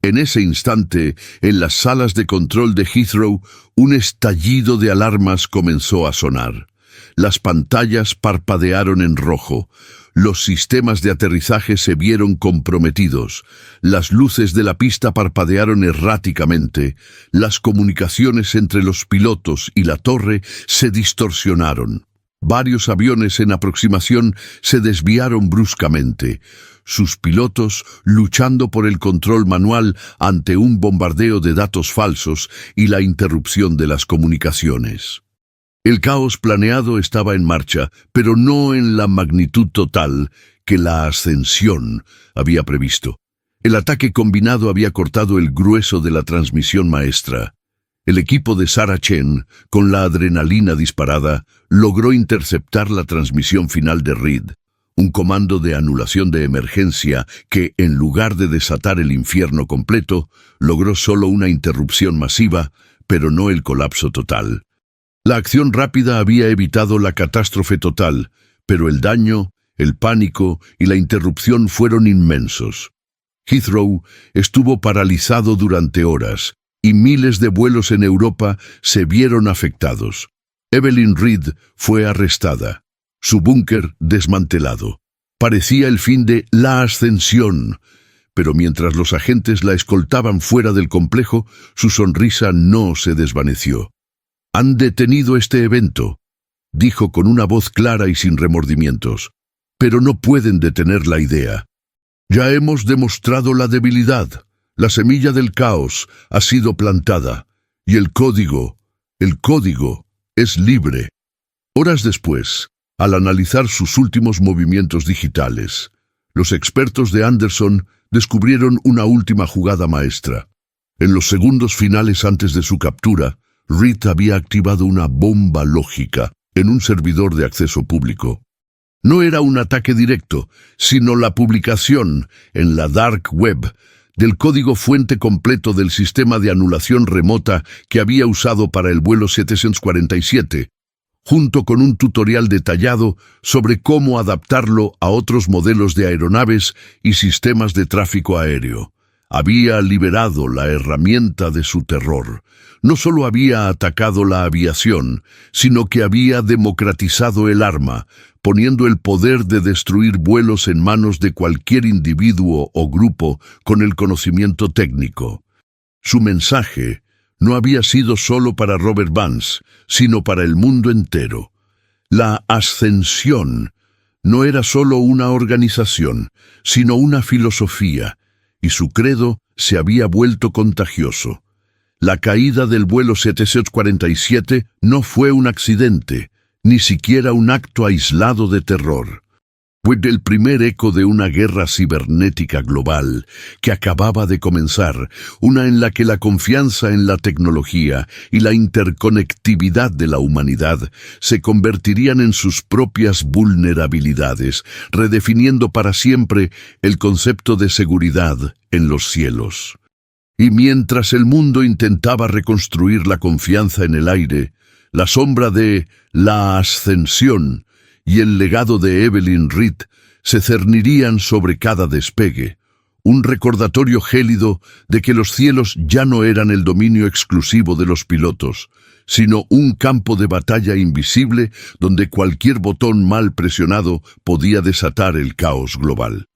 En ese instante, en las salas de control de Heathrow, un estallido de alarmas comenzó a sonar. Las pantallas parpadearon en rojo. Los sistemas de aterrizaje se vieron comprometidos. Las luces de la pista parpadearon erráticamente. Las comunicaciones entre los pilotos y la torre se distorsionaron. Varios aviones en aproximación se desviaron bruscamente, sus pilotos luchando por el control manual ante un bombardeo de datos falsos y la interrupción de las comunicaciones. El caos planeado estaba en marcha, pero no en la magnitud total que la ascensión había previsto. El ataque combinado había cortado el grueso de la transmisión maestra. El equipo de Sarah Chen, con la adrenalina disparada, logró interceptar la transmisión final de Reed, un comando de anulación de emergencia que, en lugar de desatar el infierno completo, logró solo una interrupción masiva, pero no el colapso total. La acción rápida había evitado la catástrofe total, pero el daño, el pánico y la interrupción fueron inmensos. Heathrow estuvo paralizado durante horas, y miles de vuelos en Europa se vieron afectados. Evelyn Reed fue arrestada, su búnker desmantelado. Parecía el fin de la ascensión, pero mientras los agentes la escoltaban fuera del complejo, su sonrisa no se desvaneció. «Han detenido este evento», dijo con una voz clara y sin remordimientos, «pero no pueden detener la idea. Ya hemos demostrado la debilidad. La semilla del caos ha sido plantada, y el código es libre». Horas después, al analizar sus últimos movimientos digitales, los expertos de Anderson descubrieron una última jugada maestra. En los segundos finales antes de su captura, Reed había activado una bomba lógica en un servidor de acceso público. No era un ataque directo, sino la publicación en la Dark Web del código fuente completo del sistema de anulación remota que había usado para el vuelo 747, junto con un tutorial detallado sobre cómo adaptarlo a otros modelos de aeronaves y sistemas de tráfico aéreo. Había liberado la herramienta de su terror. No solo había atacado la aviación, sino que había democratizado el arma, poniendo el poder de destruir vuelos en manos de cualquier individuo o grupo con el conocimiento técnico. Su mensaje no había sido solo para Robert Vance, sino para el mundo entero. La ascensión no era solo una organización, sino una filosofía, y su credo se había vuelto contagioso. La caída del vuelo 747 no fue un accidente, ni siquiera un acto aislado de terror. Fue el primer eco de una guerra cibernética global que acababa de comenzar, una en la que la confianza en la tecnología y la interconectividad de la humanidad se convertirían en sus propias vulnerabilidades, redefiniendo para siempre el concepto de seguridad en los cielos. Y mientras el mundo intentaba reconstruir la confianza en el aire, la sombra de la ascensión y el legado de Evelyn Reed se cernirían sobre cada despegue, un recordatorio gélido de que los cielos ya no eran el dominio exclusivo de los pilotos, sino un campo de batalla invisible donde cualquier botón mal presionado podía desatar el caos global.